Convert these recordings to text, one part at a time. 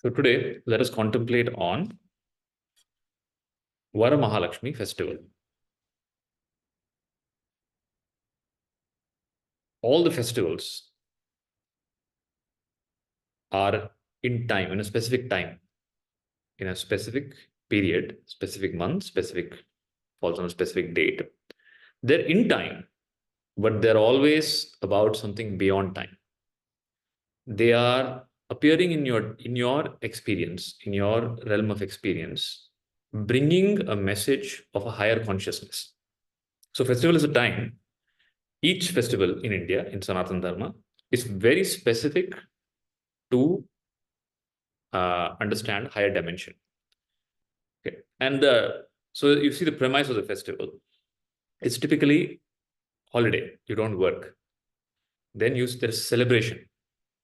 So today, let us contemplate on VaraMahaLakshmi festival. All the festivals are in time, in a specific time, in a specific period, specific month, specific falls on a specific date. They're in time, but they're always about something beyond time. They are appearing in your experience, in your realm of experience, bringing a message of a higher consciousness. So festival is a time. Each festival in India, in Sanatana Dharma, is very specific to understand higher dimension. Okay. And so you see the premise of the festival. It's typically holiday. You don't work. Then there's celebration.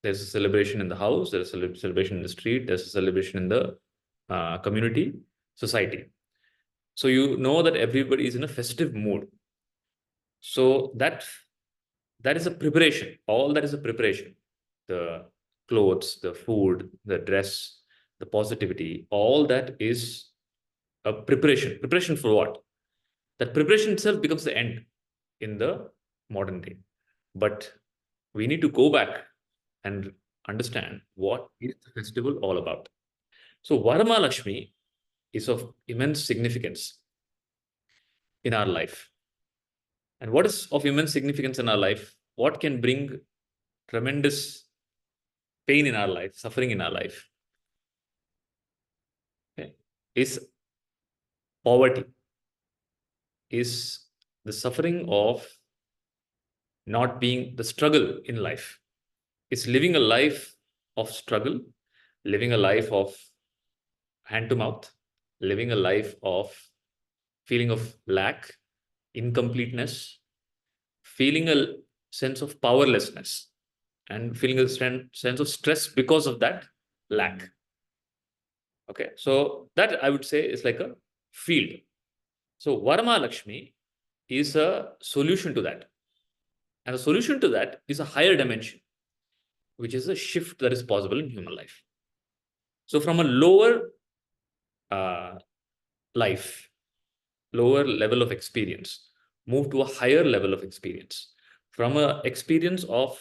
There's a celebration in the house. There's a celebration in the street. There's a celebration in the community, society. So you know that everybody is in a festive mood. So that is a preparation. All that is a preparation. The clothes, the food, the dress, the positivity, all that is a preparation. Preparation for what? That preparation itself becomes the end in the modern day. But we need to go back and understand what is the festival all about. So VaraMahaLakshmi is of immense significance in our life. And what is of immense significance in our life? What can bring tremendous pain in our life, suffering in our life? Okay. Is poverty, is the suffering of not being the struggle in life. It's living a life of struggle, living a life of hand to mouth, living a life of feeling of lack, incompleteness, feeling a sense of powerlessness, and feeling a sense of stress because of that lack. Okay, so that I would say is like a field. So VaraMahaLakshmi is a solution to that. And the solution to that is a higher dimension, which is a shift that is possible in human life. So from a lower life, lower level of experience, move to a higher level of experience. From an experience of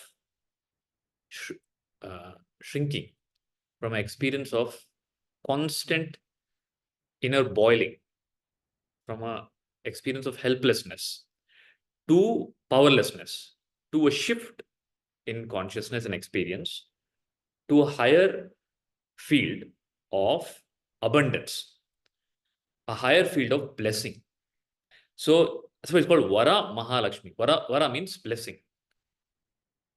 shrinking, from an experience of constant inner boiling, from an experience of helplessness to powerlessness, to a shift in consciousness and experience, to a higher field of abundance, a higher field of blessing. So that's why it's called VaraMahaLakshmi. Vara means blessing.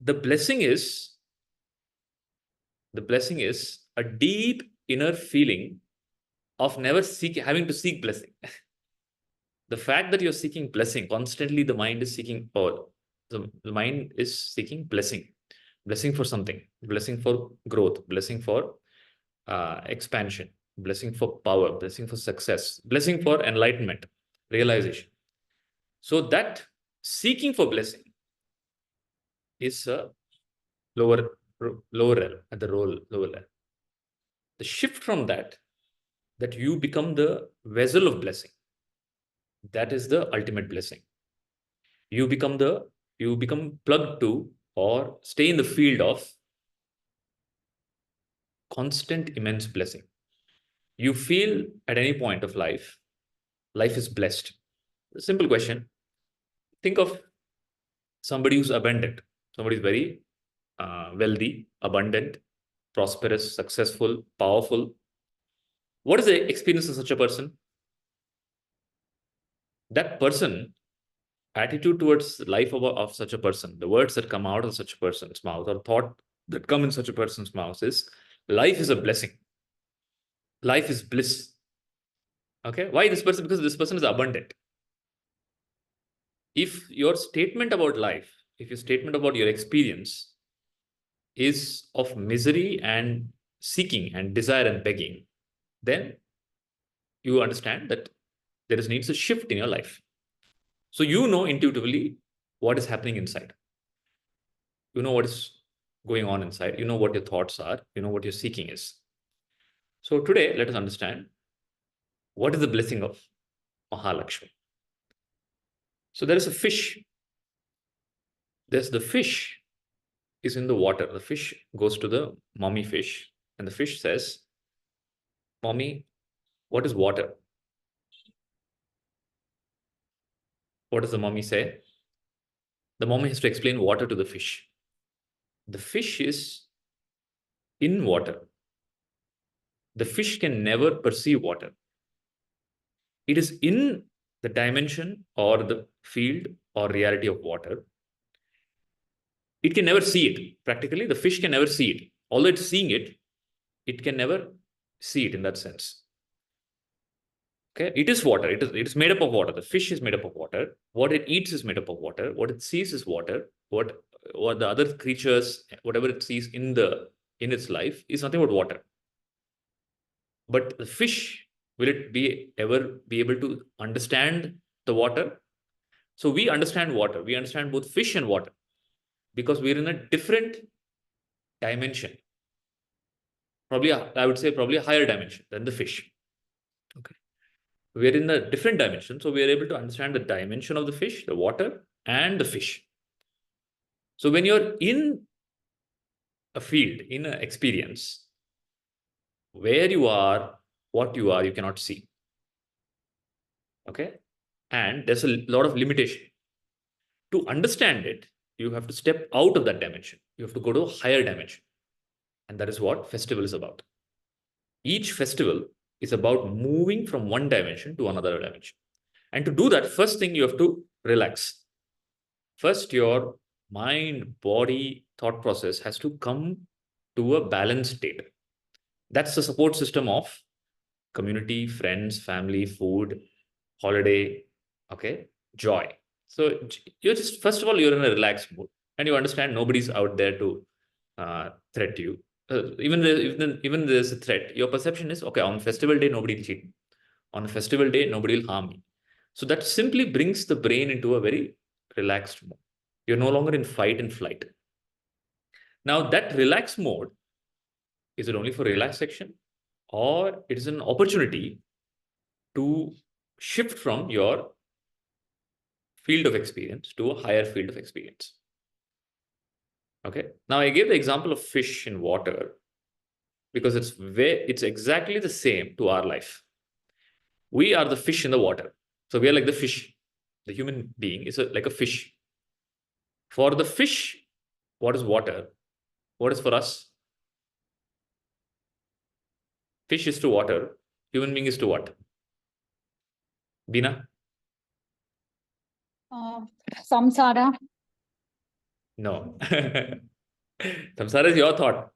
The blessing is a deep inner feeling of never having to seek blessing. The fact that you're seeking blessing constantly, the mind is seeking, or the mind is seeking blessing for something, blessing for growth, blessing for expansion, blessing for power, blessing for success, blessing for enlightenment, realization. So that seeking for blessing is a lower realm, at the lower level. The shift from that you become the vessel of blessing. That is the ultimate blessing. You become plugged to or stay in the field of constant immense blessing. You feel at any point of life is blessed. A simple question. Think of somebody who's abundant. Somebody who's very wealthy, abundant, prosperous, successful, powerful. What is the experience of such a person? That person, attitude towards life of such a person, the words that come out of such a person's mouth or thought that come in such a person's mouth is, life is a blessing. Life is bliss. Okay. Why this person? Because this person is abundant. If your statement about life, if your statement about your experience is of misery and seeking and desire and begging, then you understand that there needs a shift in your life. So you know intuitively what is happening inside. You know what is going on inside. You know what your thoughts are. You know what your seeking is. So today, let us understand what is the blessing of Mahalakshmi. So there is a fish. There's the fish is in the water. The fish goes to the mommy fish, and the fish says, "Mommy, what is water?" What does the mommy say? The mommy has to explain water to the fish. The fish is in water. The fish can never perceive water. It is in the dimension or the field or reality of water. It can never see it. Practically, the fish can never see it. Although it's seeing it, it can never see it in that sense. Okay, it is water. It is made up of water. The fish is made up of water. What it eats is made up of water. What it sees is water. What the other creatures, whatever it sees in its life, is nothing but water. But the fish, will it be ever be able to understand the water? So we understand water. We understand both fish and water because we're in a different dimension. Probably, I would say probably a higher dimension than the fish. Okay. We're in a different dimension. So we are able to understand the dimension of the fish, the water, and the fish. So when you're in a field, in an experience, where you are, what you cannot see. Okay. And there's a lot of limitation. To understand it, you have to step out of that dimension. You have to go to a higher dimension. And that is what festival is about. Each festival is about moving from one dimension to another dimension. And to do that, first thing you have to relax. First, your mind, body, thought process has to come to a balanced state. That's the support system of community, friends, family, food, holiday, okay, joy. So you're just, first of all, you're in a relaxed mood and you understand nobody's out there to threat you. Even there's a threat, your perception is, okay, on festival day, nobody will cheat me. On a festival day, nobody will harm me. So that simply brings the brain into a very relaxed mode. You're no longer in fight and flight. Now, that relaxed mode, is it only for relaxation or it is an opportunity to shift from your field of experience to a higher field of experience? Okay. Now, I gave the example of fish in water because it's exactly the same to our life. We are the fish in the water. So we are like the fish. The human being is like a fish. For the fish, what is water? What is for us? Fish is to water. Human being is to what? Bina? Samsara. No. Samsara is your thought.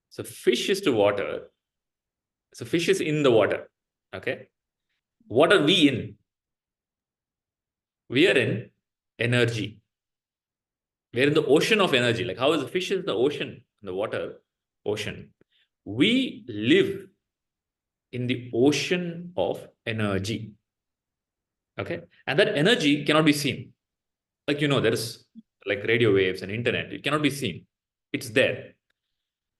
So fish is to water. So fish is in the water. Okay. What are we in? We are in energy. We're in the ocean of energy. Like how is the fish in the ocean, in the water, ocean? We live in the ocean of energy. Okay. And that energy cannot be seen. Like, there's like radio waves and internet. It cannot be seen. It's there.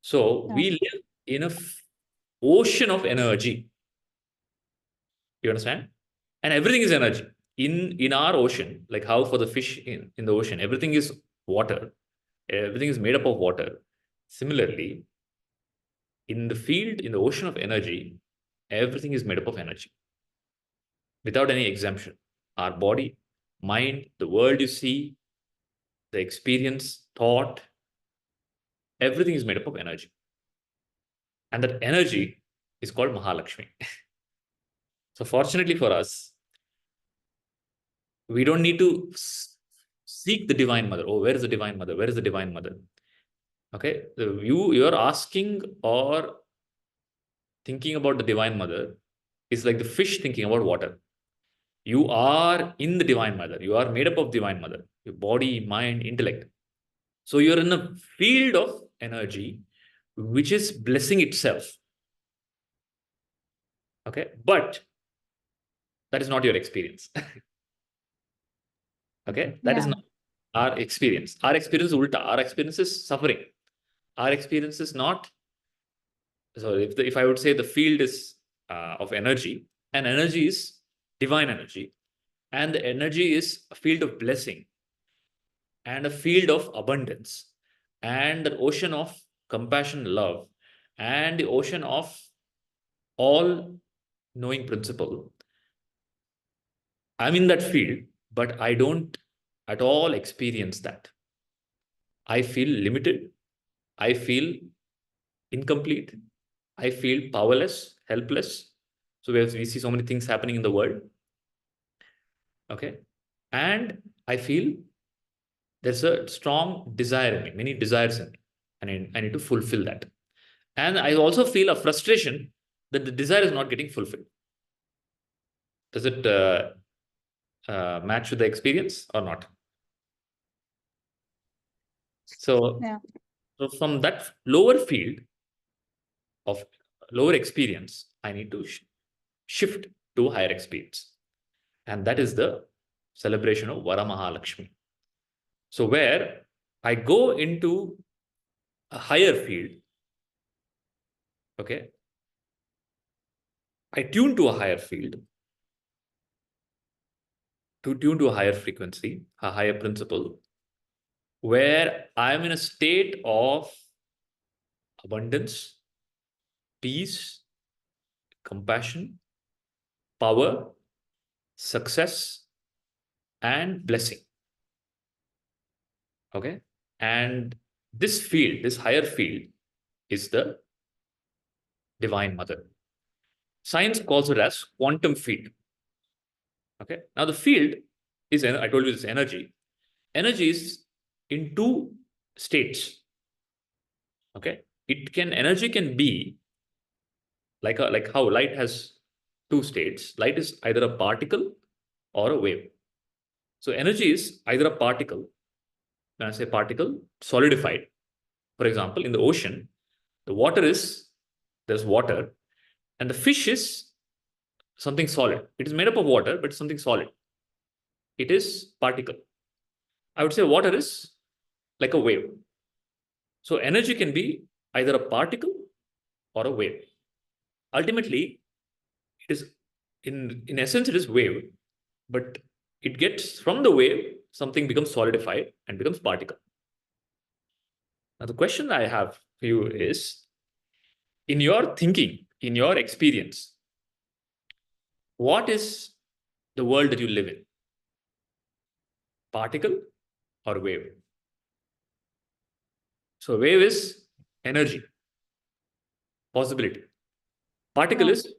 So we live in a ocean of energy. You understand? And everything is energy. In our ocean, like how for the fish in the ocean, everything is water. Everything is made up of water. Similarly, in the field, in the ocean of energy, everything is made up of energy without any exemption. Our body, mind, the world you see, the experience, thought, everything is made up of energy. And that energy is called Mahalakshmi. So fortunately for us, we don't need to seek the divine mother. Oh, where is the divine mother? Where is the divine mother? Okay. You're asking or thinking about the divine mother is like the fish thinking about water. You are in the divine mother. You are made up of divine mother, your body, mind, intellect. So you're in a field of energy, which is blessing itself. Okay. But that is not your experience. Okay. That is not our experience. Our experience is ulta. Our experience is suffering. our experience is not. So if I would say the field is of energy, and energy is divine energy, and the energy is a field of blessing and a field of abundance and an ocean of compassion, love, and the ocean of all knowing principle. I'm in that field, but I don't at all experience that. I feel limited. I feel incomplete. I feel powerless, helpless. So we see so many things happening in the world. Okay. And I feel there's a strong desire in me, many desires in me. And I need to fulfill that. And I also feel a frustration that the desire is not getting fulfilled. Does it match with the experience or not? So, Yeah. so from that lower field of lower experience, I need to shift to higher experience. And that is the celebration of VaraMahaLakshmi. So where I go into a higher field, okay, I tune to a higher field, to tune to a higher frequency, a higher principle, where I'm in a state of abundance, peace, compassion, power, success, and blessing. Okay. And this field, this higher field, is the Divine Mother. Science calls it as quantum field. Okay. Now the field is, I told you this energy. Energy is in two states. Okay. Energy can be like how light has two states. Light is either a particle or a wave. So energy is either a particle. When I say particle, solidified. For example, in the ocean, there's water, and the fish is something solid. It is made up of water, but it's something solid. It is particle. I would say water is like a wave. So energy can be either a particle or a wave. Ultimately, it is in essence, it is wave, but it gets from the wave, something becomes solidified and becomes particle. Now, the question I have for you is, in your thinking, in your experience, what is the world that you live in? Particle or wave? So wave is energy, possibility. Particle Yeah. is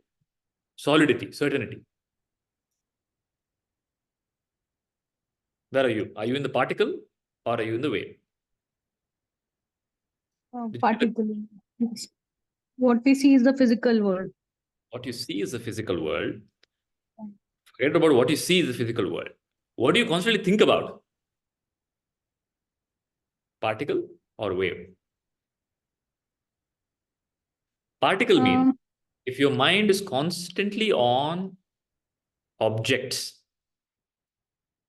solidity, certainty. Where are you? Are you in the particle or are you in the wave? Did you get Particularly. Yes. What we see is the physical world. what you see is the physical world? Forget about what you see is the physical world. What do you constantly think about? Particle or wave? Particle means Um, if your mind is constantly on objects,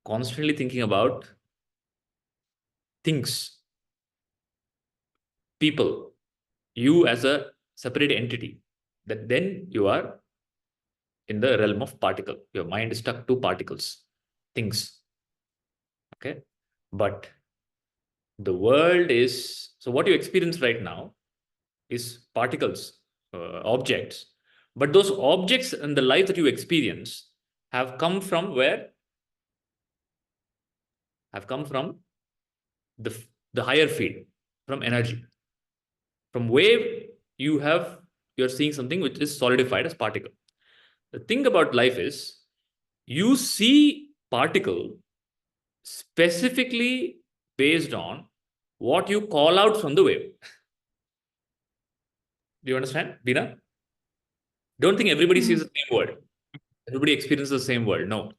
constantly thinking about things, people, you as a separate entity, that then you are in the realm of particle. Your mind is stuck to particles, things. Okay. But the world is, so what you experience right now is particles, objects. But those objects and the life that you experience have come from where? Have come from the, the higher field, from energy. From wave, you're seeing something which is solidified as particle. The thing about life is you see particle specifically based on what you call out from the wave. Do you understand, Bina? Don't think everybody sees mm, the same world. Everybody experiences the same world. No.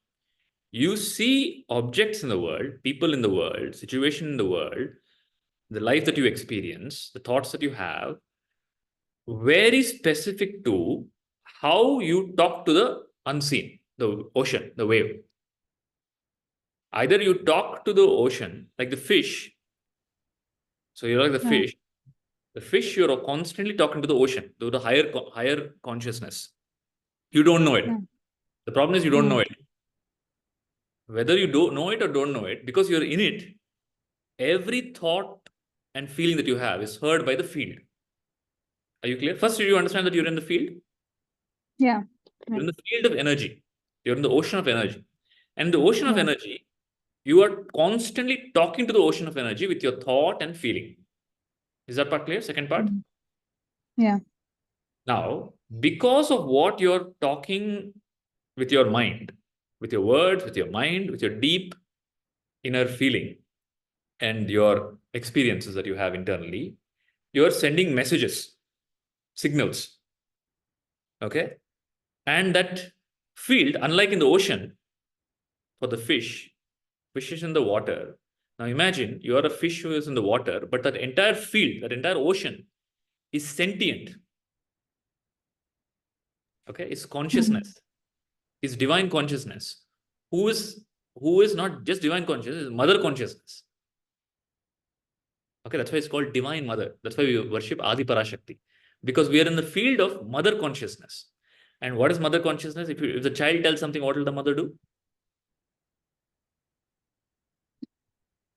You see objects in the world, people in the world, situation in the world, the life that you experience, the thoughts that you have, very specific to how you talk to the unseen, the ocean, the wave. Either you talk to the ocean like the fish. So you're like the yeah. fish. The fish, you're constantly talking to the ocean, to the higher consciousness. You don't know it. Yeah. The problem is you don't know Mm. it. Whether you don't know it or don't know it, because you're in it, every thought and feeling that you have is heard by the field. Are you clear? First, do you understand that you're in the field? Yeah. You're in Right. the field of energy. You're in the ocean of energy. And the ocean of Yeah. energy, you are constantly talking to the ocean of energy with your thought and feeling. Is that part clear? Second part? Mm. Yeah. Now, because of what you're talking with your mind, with your words, with your mind, with your deep inner feeling and your experiences that you have internally, you're sending messages, signals. Okay. And that field, unlike in the ocean, for the fish is in the water. Now imagine you are a fish who is in the water, but that entire field, that entire ocean is sentient. Okay. It's Mm. consciousness, it's divine consciousness. Who is who is not just divine consciousness, is mother consciousness. Okay, that's why it's called divine mother. That's why we worship Adi Parashakti. Because we are in the field of mother consciousness. And what is mother consciousness? If the child tells something, what will the mother do?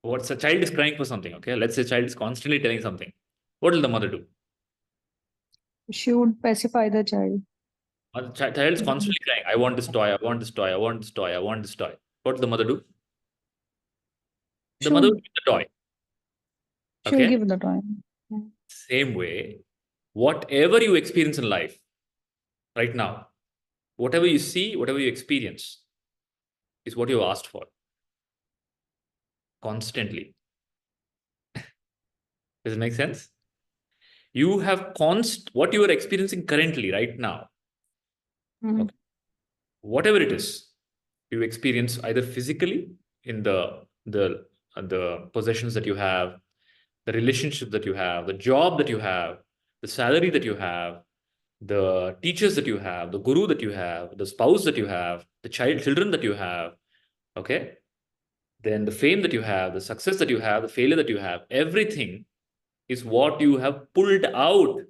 What's a child is crying for something? Okay, let's say child is constantly telling something. What will the mother do? She would pacify the child. Child is Mm. constantly crying. I want this toy. I want this toy. I want this toy. I want this toy. What does the mother do? The She mother will would give the toy. she will Okay. give the time. Yeah. Same way, whatever you experience in life right now, whatever you see, whatever you experience, is what you asked for constantly. Does it make sense? You have what you are experiencing currently, right now. Mm. Okay. Whatever it is, you experience either physically in the possessions that you have, the relationship that you have, the job that you have, the salary that you have, the teachers that you have, the guru that you have, the spouse that you have, the children that you have. Okay. Then the fame that you have, the success that you have, the failure that you have, everything is what you have pulled out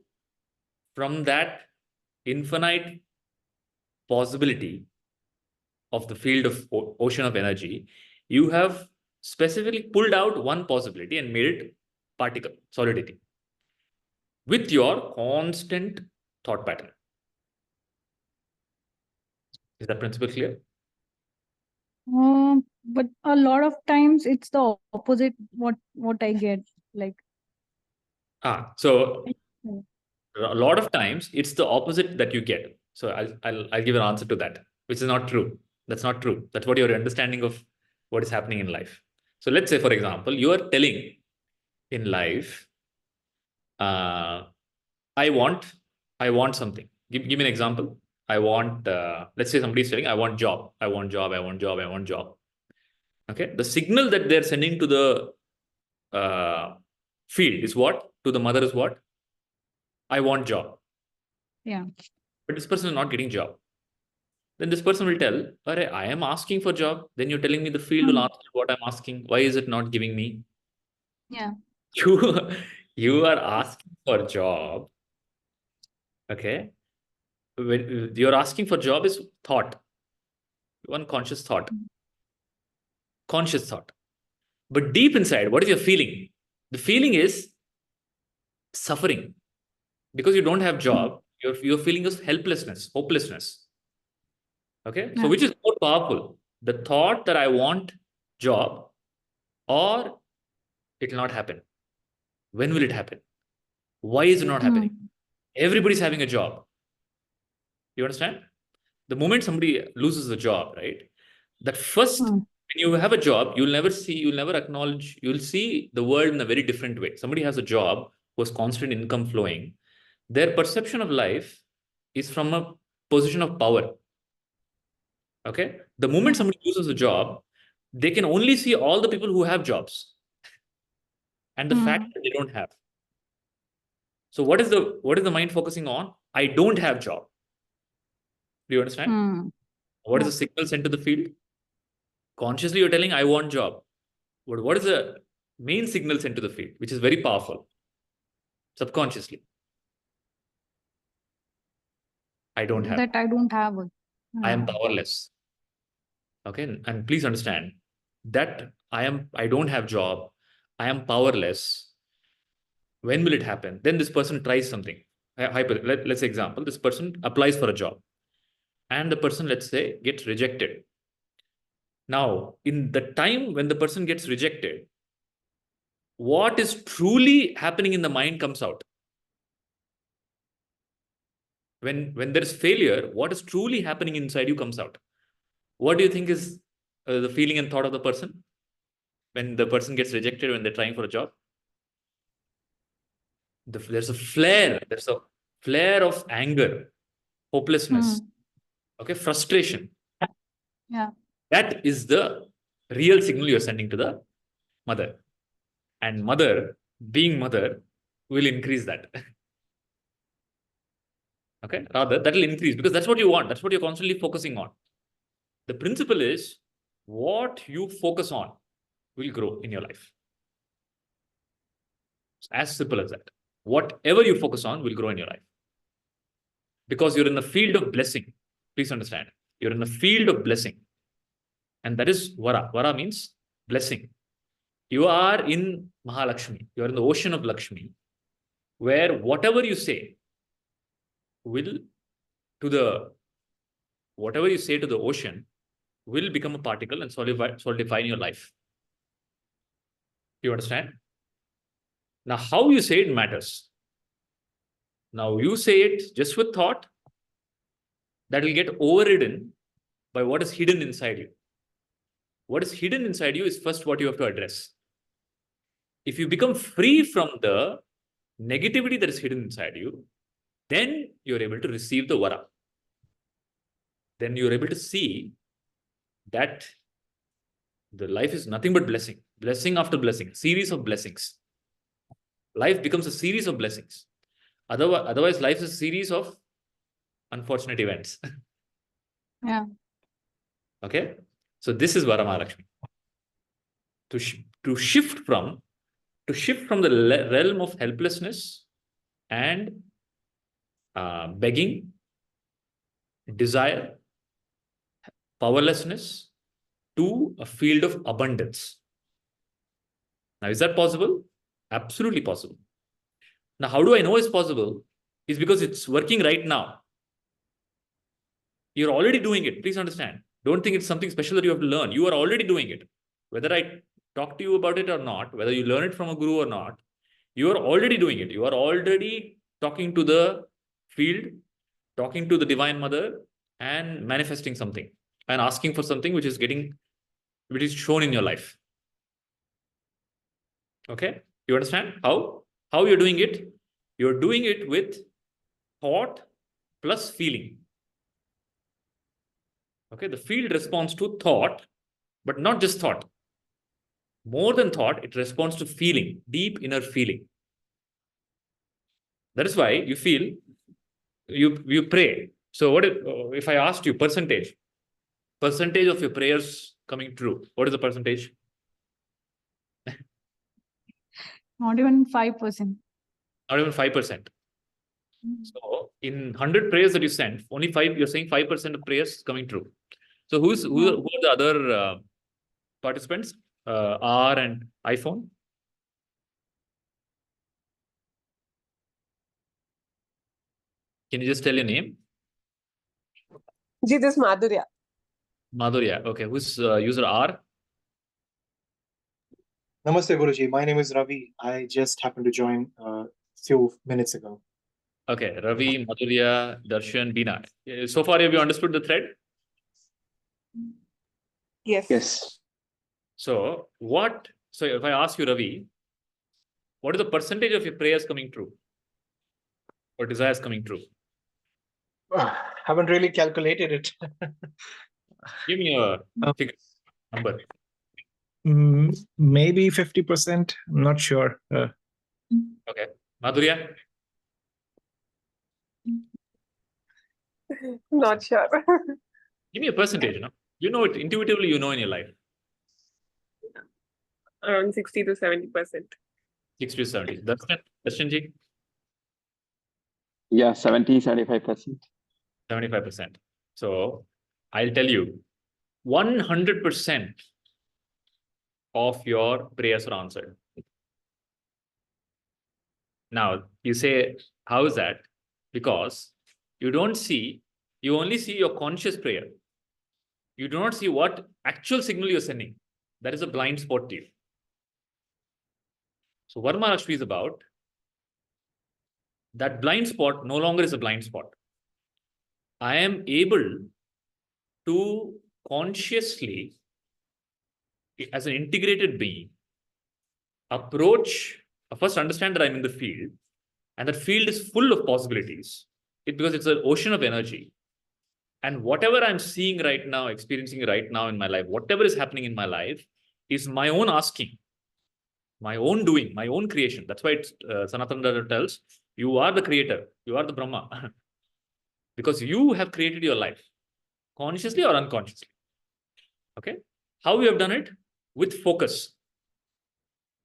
from that infinite possibility of the field of ocean of energy. You have specifically pulled out one possibility and made it particle, solidity, with your constant thought pattern. Is that principle clear? But a lot of times it's the opposite what I get. Like So mm. a lot of times it's the opposite that you get. So I'll give an answer to that, which is not true. That's not true. That's what your understanding of what is happening in life. So let's say, for example, you are telling in life, uh, I want, I want something. Give me an example. I want, let's say somebody is saying, I want job, I want job, I want job, I want job. Okay. The signal that they're sending to the uh, field is what? To the mother is what? I want job. Yeah. But this person is not getting job. Then this person will tell, I am asking for job. Then you're telling me the field will Mm. answer what I'm asking. Why is it not giving me? Yeah. You, you are asking for job. Okay. When you're asking for job is thought, one conscious thought. But deep inside, what is your feeling? The feeling is suffering because you don't have Mm. job. Your feeling is helplessness, hopelessness. Okay. So Yeah. which is more powerful? The thought that I want job, or it will not happen. When will it happen? Why is it not happening? Mm. Everybody's having a job. You understand? The moment somebody loses a job, right? That first, Mm. when you have a job, you'll never acknowledge, you'll see the world in a very different way. Somebody has a job who has constant income flowing. Their perception of life is from a position of power. Okay. The moment Yeah. somebody loses a job, they can only see all the people who have jobs and the fact Mm. that they don't have. So what is the mind focusing on? I don't have job. Do you understand? Mm. What is Yeah. the signal sent to the field? Consciously, you're telling, I want job. What is the main signal sent to the field, which is very powerful? subconsciously. I don't have. That I don't have. I am powerless. Okay, and please understand that I don't have job. I am powerless. When will it happen? Then this person tries something. Let's say example, this person applies for a job and the person, let's say, gets rejected. Now, in the time when the person gets rejected, what is truly happening in the mind comes out. When there is failure, what is truly happening inside you comes out. What do you think is the feeling and thought of the person when the person gets rejected when they're trying for a job? There's a flare. There's a flare of anger, hopelessness, okay, frustration. Yeah. That is the real signal you're sending to the mother. And mother, being mother, will increase that. Okay, rather that will increase because that's what you want. That's what you're constantly focusing on. The principle is what you focus on will grow in your life. It's as simple as that. Whatever you focus on will grow in your life. Because you're in the field of blessing. Please understand. You're in the field of blessing. And that is Vara. Vara means blessing. You are in Mahalakshmi. You are in the ocean of Lakshmi, where whatever you say will whatever you say to the ocean will become a particle and solidify in your life. You understand? Now, how you say it matters. Now, you say it just with thought, that will get overridden by what is hidden inside you. What is hidden inside you is first what you have to address. If you become free from the negativity that is hidden inside you, then you're able to receive the Vara. Then you're able to see that the life is nothing but blessing, blessing after blessing, series of blessings. Life becomes a series of blessings. Otherwise, life is a series of unfortunate events. Yeah. Okay, so this is VaraMahaLakshmi. To shift from the realm of helplessness and begging, desire, powerlessness to a field of abundance. Now, is that possible? Absolutely possible. Now, how do I know it's possible? It's because it's working right now. You're already doing it. Please understand. Don't think it's something special that you have to learn. You are already doing it. Whether I talk to you about it or not, whether you learn it from a guru or not, you are already doing it. You are already talking to the field, talking to the Divine Mother, and manifesting something and asking for something which is shown in your life. Okay, you understand how you're doing it? You're doing it with thought plus feeling. Okay, the field responds to thought, but not just thought. More than thought, it responds to feeling, deep inner feeling. That is why you feel, you pray. So what if I asked you percentage of your prayers coming true? What is the percentage? Not even 5%. Not even 5%. So in 100 prayers that you send, only 5, you're saying 5% of prayers coming true. So who are the other participants? R and iPhone? Can you just tell your name? Ji, this is Madhurya. Madhurya. Okay. Who's user R? Namaste, Guruji. My name is Ravi. I just happened to join a few minutes ago. Okay. Ravi, Madhurya, Darshan, Bina. So far, have you understood the thread? Yes. Yes. So if I ask you, Ravi, what is the percentage of your prayers coming true? Or desires coming true? Haven't really calculated it. Give me a figure, number. Maybe 50%. I'm not sure. Okay. Madhurya? Not sure. Give me a percentage, no? You know it intuitively, you know in your life. Around 60 to 70%. 60 to 70. Darshan ji? Yeah, 75%. 75%. So I'll tell you, 100% of your prayers are answered. Now, you say, how is that? Because you only see your conscious prayer. You do not see what actual signal you're sending. That is a blind spot to you. So VaraMahaLakshmi is about that blind spot no longer is a blind spot. I am able to consciously, as an integrated being, first understand that I'm in the field, and that field is full of possibilities. Because it's an ocean of energy. And whatever I'm seeing right now, experiencing right now in my life, whatever is happening in my life is my own asking, my own doing, my own creation. That's why Sanatana tells, you are the creator, you are the Brahma. Because you have created your life, consciously or unconsciously. Okay? How you have done it? With focus.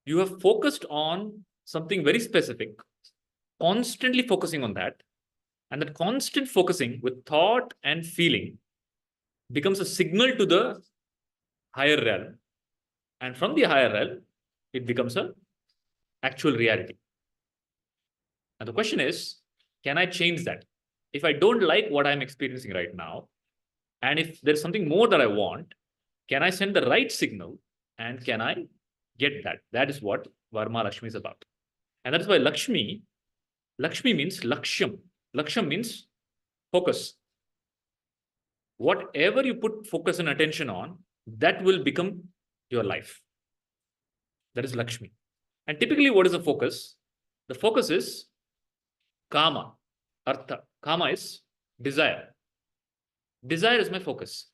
You have focused on something very specific, constantly focusing on that. And that constant focusing with thought and feeling becomes a signal to the higher realm. And from the higher realm, it becomes an actual reality. And the question is, can I change that? If I don't like what I'm experiencing right now, and if there's something more that I want, can I send the right signal and can I get that? That is what VaraMahaLakshmi is about. And that is why Lakshmi means Lakshyam. Lakshyam means focus. Whatever you put focus and attention on, that will become your life. That is Lakshmi. And typically, what is the focus? The focus is Kama, Artha. Kama is desire. Desire is my focus.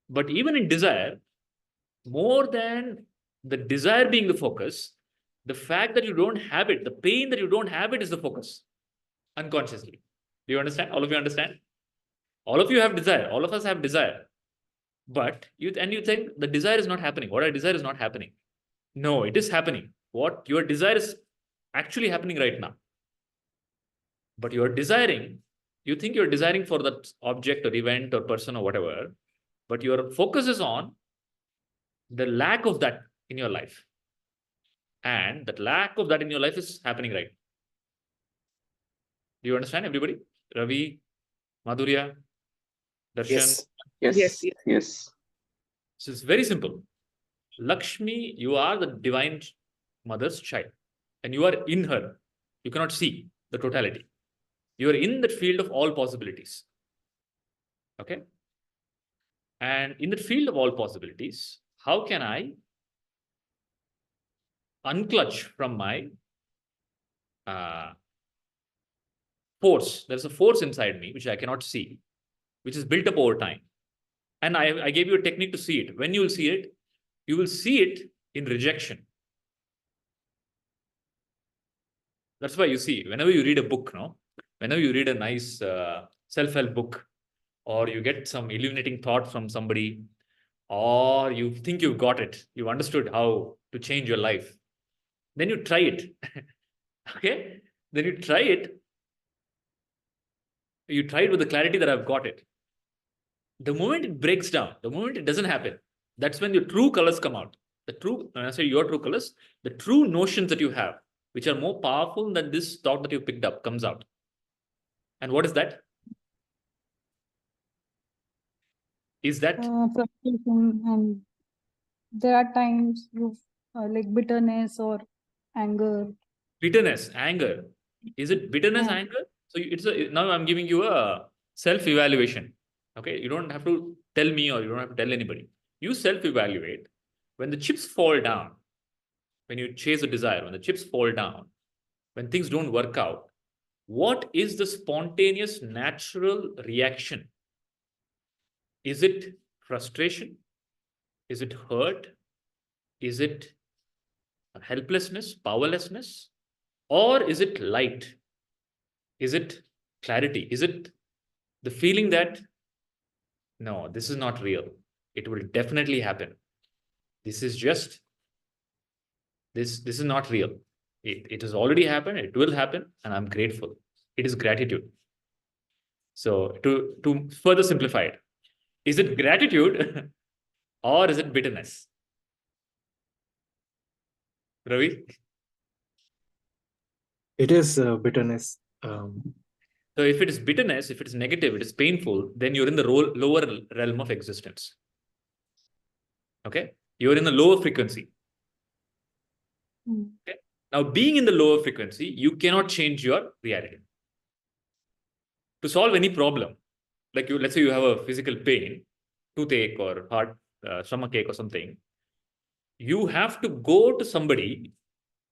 But even in desire, more than the desire being the focus, the fact that you don't have it, the pain that you don't have it is the focus, unconsciously. Do you understand? All of you understand? All of you have desire. All of us have desire. But you think the desire is not happening. What I desire is not happening. No, it is happening. What your desire is actually happening right now. But you're desiring, you think you're desiring for that object or event or person or whatever, but your focus is on the lack of that in your life. And that lack of that in your life is happening right now. Do you understand, everybody? Ravi, Madhurya, Darshan? Yes. Yes. Yes, yes. Yes. So it's very simple. Lakshmi, you are the divine mother's child. And you are in her. You cannot see the totality. You are in the field of all possibilities. Okay? And in the field of all possibilities, how can I unclutch from my force? There's a force inside me which I cannot see, which is built up over time. And I gave you a technique to see it. When you will see it in rejection. That's why you see, whenever you read a book, whenever you read a nice self-help book, or you get some illuminating thought from somebody, or you think you've got it, you've understood how to change your life, then you try it. Okay? Then you try it. You try it with the clarity that I've got it. The moment it breaks down, the moment it doesn't happen, that's when your true colors come out. When I say your true colors, the true notions that you have, which are more powerful than this thought that you picked up, comes out. And what is that? Is that Frustration, and there are times you like bitterness or anger. bitterness, anger? Is it bitterness, Yeah. anger? So now I'm giving you a self-evaluation. Okay, you don't have to tell me or you don't have to tell anybody. You self-evaluate. When the chips fall down, when you chase a desire, when the chips fall down, when things don't work out, what is the spontaneous, natural reaction? Is it frustration? Is it hurt? Is it helplessness, powerlessness? Or is it light? Is it clarity? Is it the feeling that, no, this is not real. It will definitely happen. This is just, this is not real. It has already happened. It will happen. And I'm grateful. It is gratitude. So to further simplify it, is it gratitude or is it bitterness? Ravi? It is bitterness. So if it is bitterness, if it is negative, it is painful, then you're in the lower realm of existence. Okay? You're in the lower frequency. Mm. Okay? Now, being in the lower frequency, you cannot change your reality. To solve any problem, like let's say you have a physical pain, toothache or heart, stomach ache or something, you have to go to somebody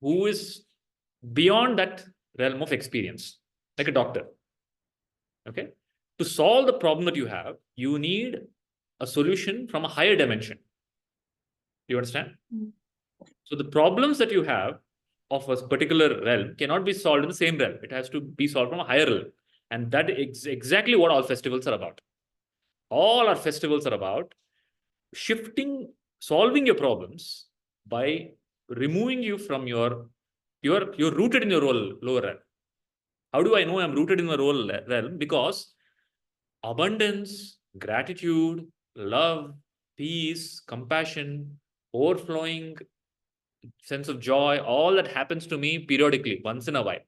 who is beyond that realm of experience, like a doctor. Okay? To solve the problem that you have, you need a solution from a higher dimension. You understand? Mm. So the problems that you have of a particular realm cannot be solved in the same realm. It has to be solved from a higher realm. And that is exactly what all festivals are about. All our festivals are about solving your problems by removing you from you're rooted in your lower realm. How do I know I'm rooted in the lower realm? Because abundance, gratitude, love, peace, compassion, overflowing sense of joy, all that happens to me periodically, once in a while.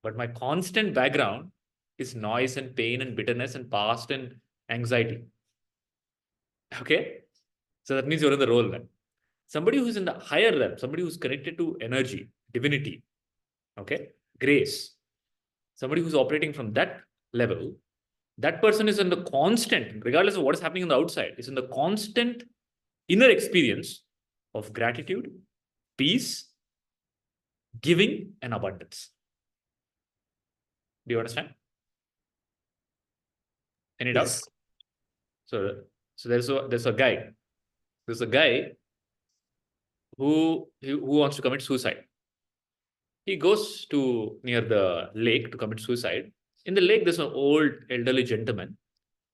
But my constant background is noise and pain and bitterness and past and anxiety. Okay? So that means you're in the role then. Somebody who's in the higher realm, somebody who's connected to energy, divinity, okay, grace, somebody who's operating from that level, that person is in the constant, regardless of what is happening on the outside, is in the constant inner experience of gratitude, peace, giving, and abundance. Do you understand? Any Yes. doubts? So there's a guy. There's a guy who wants to commit suicide. He goes to near the lake to commit suicide. In the lake, there's an old elderly gentleman,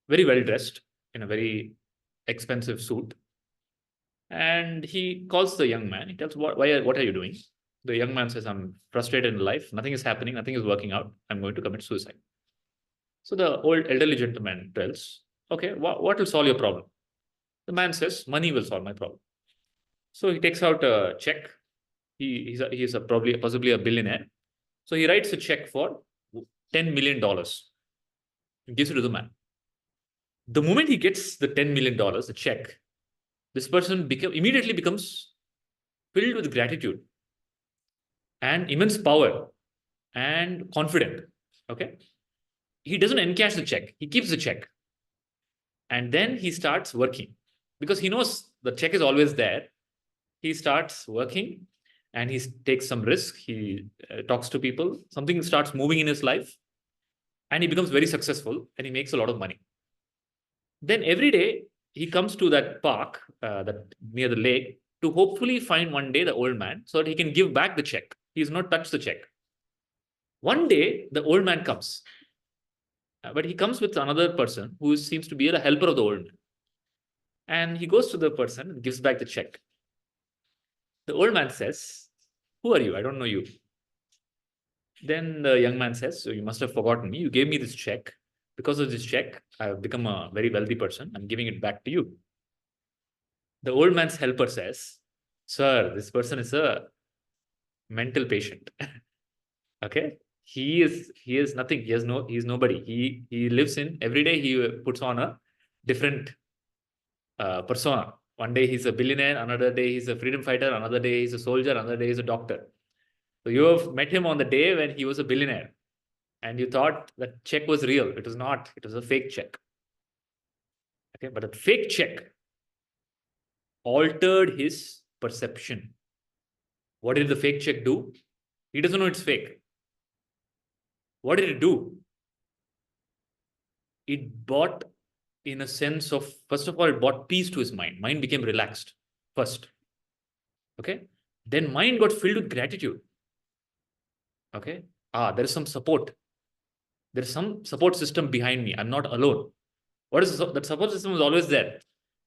very well dressed in a very expensive suit. And he calls the young man. He tells, what are you doing? The young man says, I'm frustrated in life. Nothing is happening. Nothing is working out. I'm going to commit suicide. So the old elderly gentleman tells, okay, what will solve your problem? The man says, money will solve my problem. So he takes out a check. He's possibly a billionaire. So he writes a check for $10 million. He gives it to the man. The moment he gets the $10 million, the check, this person immediately becomes filled with gratitude and immense power and confident. Okay. He doesn't encash the check. He keeps the check. And then he starts working because he knows the check is always there. He starts working and he takes some risk. He talks to people. Something starts moving in his life and he becomes very successful and he makes a lot of money. Then every day he comes to that park that near the lake to hopefully find one day the old man so that he can give back the check. He has not touched the check. One day the old man comes, but he comes with another person who seems to be the helper of the old man. And he goes to the person and gives back the check. The old man says, who are you? I don't know you. Then the young man says, so you must have forgotten me. You gave me this check. Because of this check, I have become a very wealthy person. I'm giving it back to you. The old man's helper says, sir, this person is a mental patient. Okay. He is nothing. He's nobody. He lives in every day. He puts on a different persona. One day he's a billionaire, another day he's a freedom fighter, another day he's a soldier, another day he's a doctor. So you have met him on the day when he was a billionaire and you thought that check was real. It was not. It was a fake check. Okay, but a fake check altered his perception. What did the fake check do? He doesn't know it's fake. What did it do? It brought, in a sense of, first of all, it brought peace to his mind. Mind became relaxed first. Okay. Then mind got filled with gratitude. Okay. There is some support. There is some support system behind me. I'm not alone. What is that support system is always there.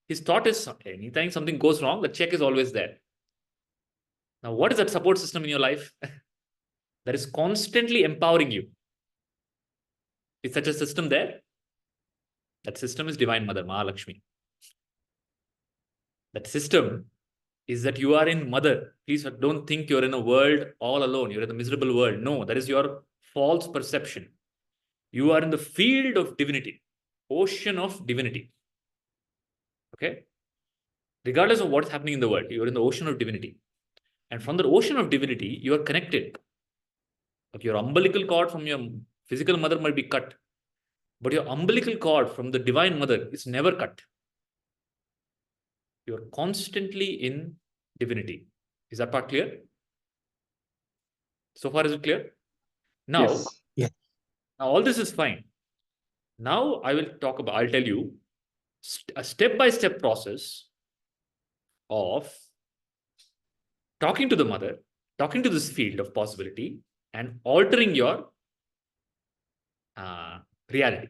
His thought is, anytime something goes wrong, the check is always there. Now, what is that support system in your life? That is constantly empowering you. Is such a system there? That system is Divine Mother, Mahalakshmi. That system is that you are in Mother. Please don't think you're in a world all alone. You're in a miserable world. No, that is your false perception. You are in the field of divinity, ocean of divinity. Okay? Regardless of what's happening in the world, you're in the ocean of divinity. And from the ocean of divinity, you are connected. But your umbilical cord from your physical mother might be cut. But your umbilical cord from the Divine Mother is never cut. You're constantly in divinity. Is that part clear? So far, is it clear? Now, Yes. now all this is fine. Now I'll tell you a step-by-step process of talking to the mother, talking to this field of possibility, and altering your reality,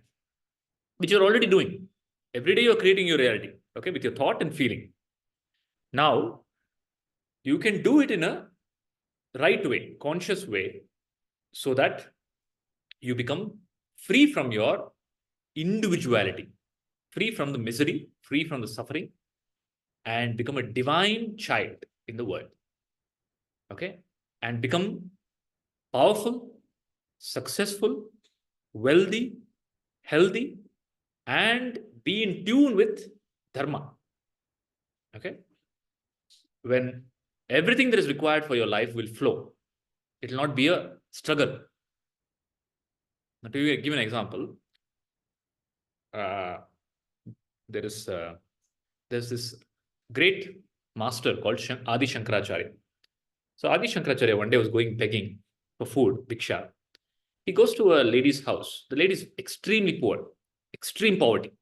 which you're already doing. Every day you're creating your reality, okay, with your thought and feeling. Now, you can do it in a right way, conscious way, so that you become free from your individuality, free from the misery, free from the suffering, and become a divine child in the world. Okay? And become powerful, successful, wealthy, healthy, and be in tune with dharma. Okay? When everything that is required for your life will flow, it will not be a struggle. Now, to give an example, there's this great master called Adi Shankaracharya. So Adi Shankaracharya one day was going begging for food, Diksha. He goes to a lady's house. The lady is extremely poor, extreme poverty.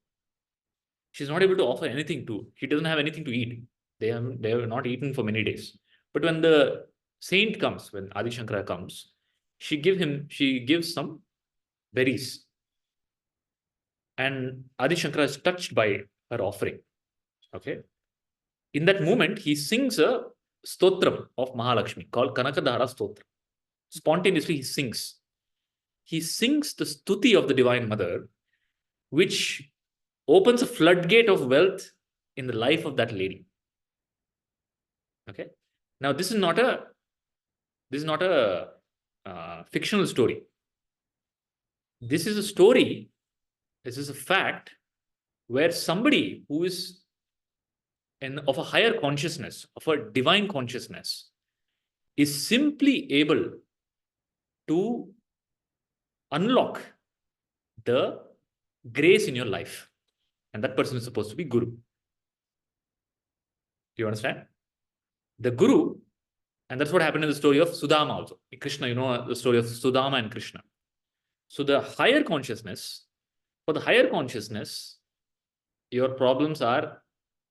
She's not able to offer anything to, she doesn't have anything to eat. They have not eaten for many days. But when the saint comes, when Adi Shankara comes, she gives some berries. And Adi Shankara is touched by her offering. Okay. In that moment, he sings a stotram of Mahalakshmi called Kanakadhara Stotra. Spontaneously, he sings. He sings the stuti of the Divine Mother, which opens a floodgate of wealth in the life of that lady. Okay. Now, this is not a fictional story. This is a story. This is a fact where somebody who is of a higher consciousness, of a divine consciousness, is simply able to unlock the grace in your life. And that person is supposed to be Guru. Do you understand? The Guru, and that's what happened in the story of Sudama also. Krishna, you know the story of Sudama and Krishna. So the higher consciousness, for the higher consciousness, your problems are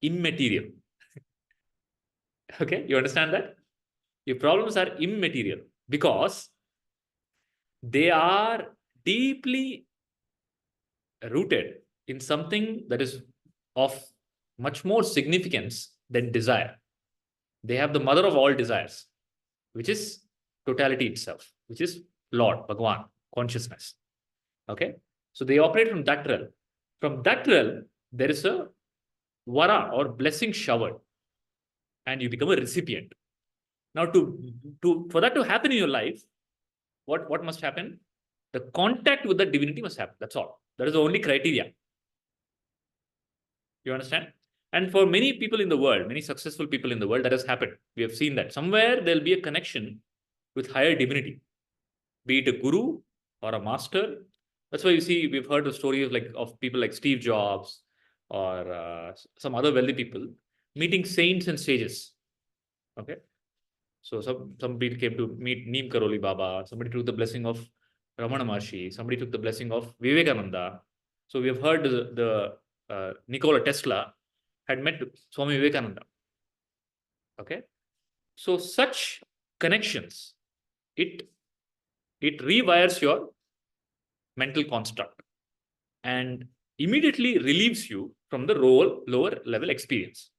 immaterial. Okay, you understand that? Your problems are immaterial because they are deeply rooted in something that is of much more significance than desire. They have the mother of all desires, which is totality itself, which is Lord, Bhagwan, consciousness. Okay, so they operate from that realm. From that realm, there is a vara or blessing showered, and you become a recipient. Now, for that to happen in your life, what must happen? The contact with the divinity must happen. That's all. That is the only criteria. You understand? And for many people in the world, many successful people in the world, that has happened. We have seen that. Somewhere there'll be a connection with higher divinity, be it a guru or a master. That's why you see, we've heard the stories of people like Steve Jobs or some other wealthy people meeting saints and sages. Okay. So some people came to meet Neem Karoli Baba. Somebody took the blessing of Ramana Maharshi. Somebody took the blessing of Vivekananda. So we have heard the Nikola Tesla had met Swami Vivekananda. Okay. So such connections, it rewires your mental construct and immediately relieves you from the lower level experience.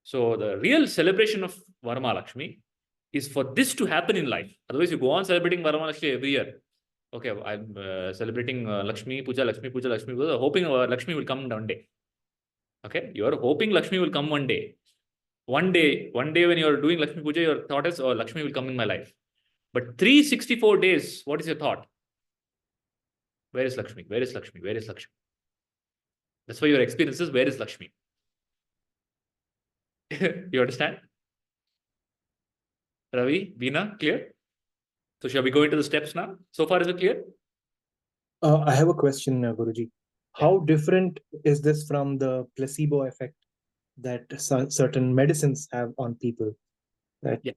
So the real celebration of VaraMahaLakshmi is for this to happen in life. Otherwise, you go on celebrating VaraMahaLakshmi every year. okay, I'm celebrating Lakshmi Puja, Lakshmi Puja, Lakshmi Puja, hoping Lakshmi will come one day. Okay, you're hoping Lakshmi will come one day. One day when you're doing Lakshmi Puja, your thought is, oh, Lakshmi will come in my life. But 364 days, what is your thought? Where is Lakshmi? Where is Lakshmi? Where is Lakshmi? That's why your experience is, where is Lakshmi? You understand? Ravi, Veena, clear? So shall we go into the steps now? So far, is it clear? I have a question, Guruji. How different is this from the placebo effect that certain medicines have on people? That Yeah.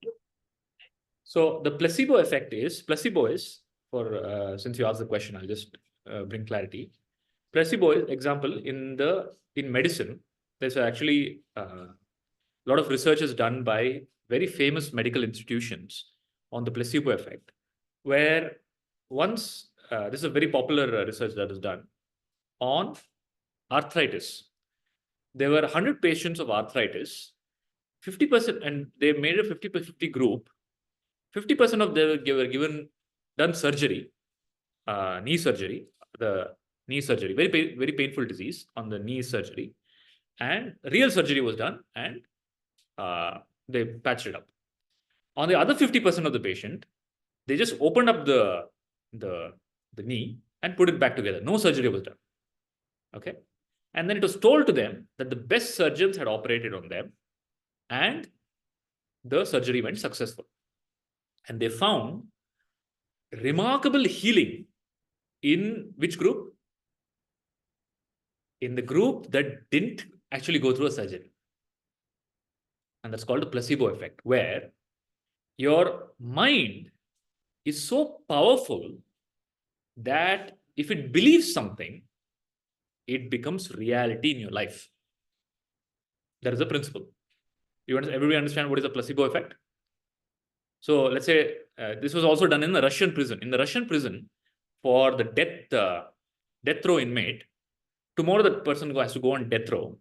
So the placebo effect is, for since you asked the question, I'll just bring clarity. Placebo is, example, in medicine, there's actually a lot of research is done by very famous medical institutions on the placebo effect, where once, this is a very popular research that is done on arthritis. There were 100 patients of arthritis, 50%, and they made a 50-50 group. 50% of them were given, done surgery, knee surgery, very painful disease on the knee surgery, and real surgery was done, and they patched it up. On the other 50% of the patient, they just opened up the knee and put it back together. No surgery was done. Okay. And then it was told to them that the best surgeons had operated on them and the surgery went successful. And they found remarkable healing in which group? In the group that didn't actually go through a surgery. And that's called the placebo effect, where your mind is so powerful that if it believes something, it becomes reality in your life. That is the principle. Everybody understand what is the placebo effect? So let's say this was also done in the Russian prison. In the Russian prison, for the death row inmate, tomorrow that person has to go on death row.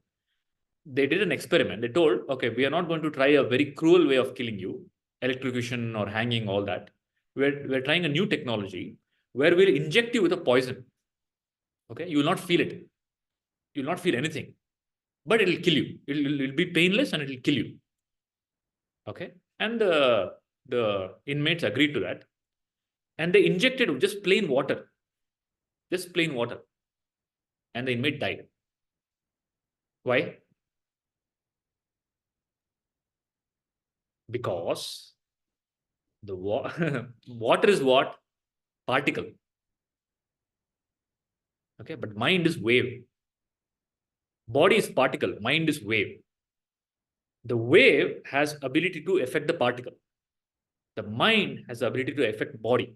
They did an experiment. They told, okay, we are not going to try a very cruel way of killing you, electrocution or hanging, all that. We're trying a new technology where we'll inject you with a poison. Okay, you will not feel it. You will not feel anything, but it will kill you. It'll be painless and it will kill you. Okay, and the inmates agreed to that, and they injected just plain water, and the inmate died. Why? Because the water is what? Particle. Okay, but mind is wave. Body is particle, mind is wave. The wave has ability to affect the particle. The mind has the ability to affect body.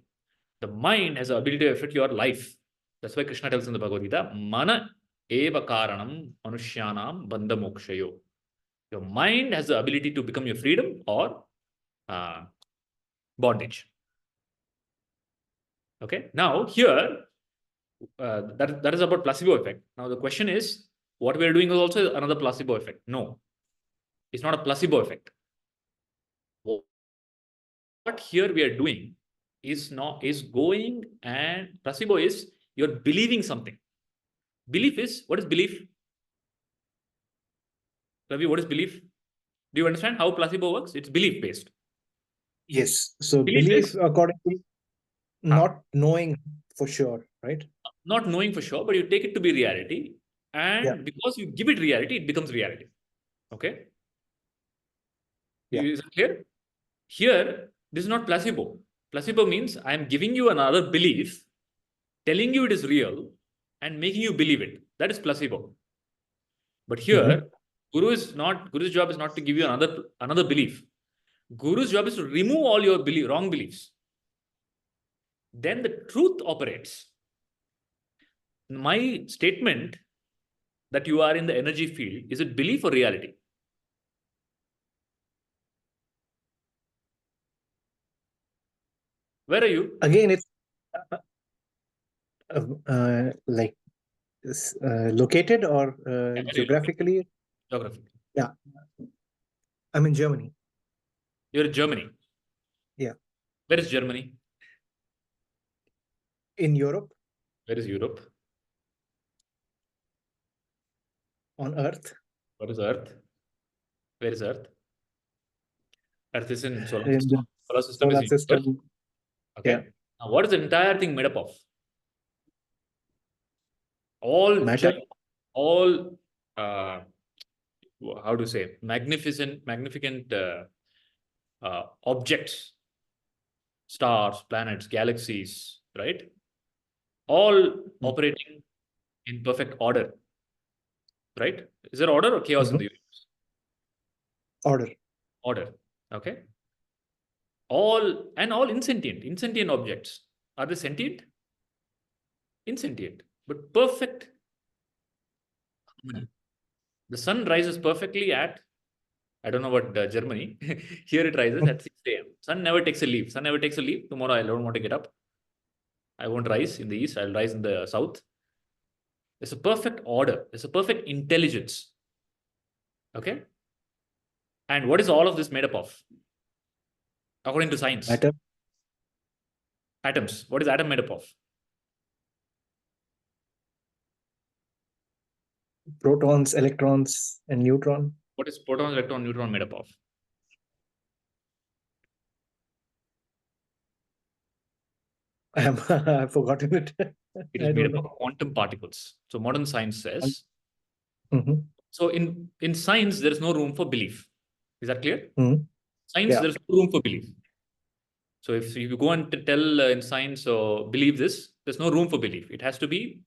The mind has the ability to affect your life. That's why Krishna tells in the Bhagavad Gita, Mana eva karanam manushyanam bandha mokshayo. Your mind has the ability to become your freedom or bondage. Okay, now here, that is about placebo effect. Now the question is, what we are doing is also another placebo effect. No, it's not a placebo effect. What here we are doing is going, and placebo is you're believing something. Belief is, what is belief? Ravi, what is belief? Do you understand how placebo works? It's belief based. yes. So Belief belief is according to not knowing for sure, right? not knowing for sure, but you take it to be reality. And Yeah. because you give it reality, it becomes reality. Okay? Yeah. Is it clear? Here, this is not placebo. Placebo means I am giving you another belief, telling you it is real, and making you believe it. That is placebo. But here, Guru's job is not to give you another belief. Guru's job is to remove all your wrong beliefs. Then the truth operates. My statement that you are in the energy field, is it belief or reality? Where are you? Again, it's like located or geographically. Geography. Yeah, I'm in Germany. You're in Germany. Yeah. Where is Germany? In Europe, Where is Europe? on Earth, What is Earth? Where is Earth? Earth is in solar in system. the Solar system is solar in universe. system. Okay. Yeah. Now, what is the entire thing made up of? All Matter. all how to say, magnificent objects, stars, planets, galaxies, right? All operating in perfect order, right? Is there order or chaos in the universe? Order. Order. Okay. All insentient objects. Are they sentient? Insentient, but perfect. The sun rises perfectly at, I don't know what Germany. Here it rises at 6 a.m. Sun never takes a leave. Sun never takes a leave. Tomorrow I don't want to get up. I won't rise in the east. I'll rise in the south. There's a perfect order. There's a perfect intelligence. Okay. And what is all of this made up of? According to science. Matter. Atoms. What is atom made up of? Protons, electrons, and neutron. What is proton, electron, neutron made up of? I've forgotten it. It I is made don't up of know. quantum particles. So modern science says. Mhm. So in science, there is no room for belief. Is that clear? Mhm. Science, Yeah. there is no room for belief. So if you go and tell in science or believe this, there's no room for belief. It has to be,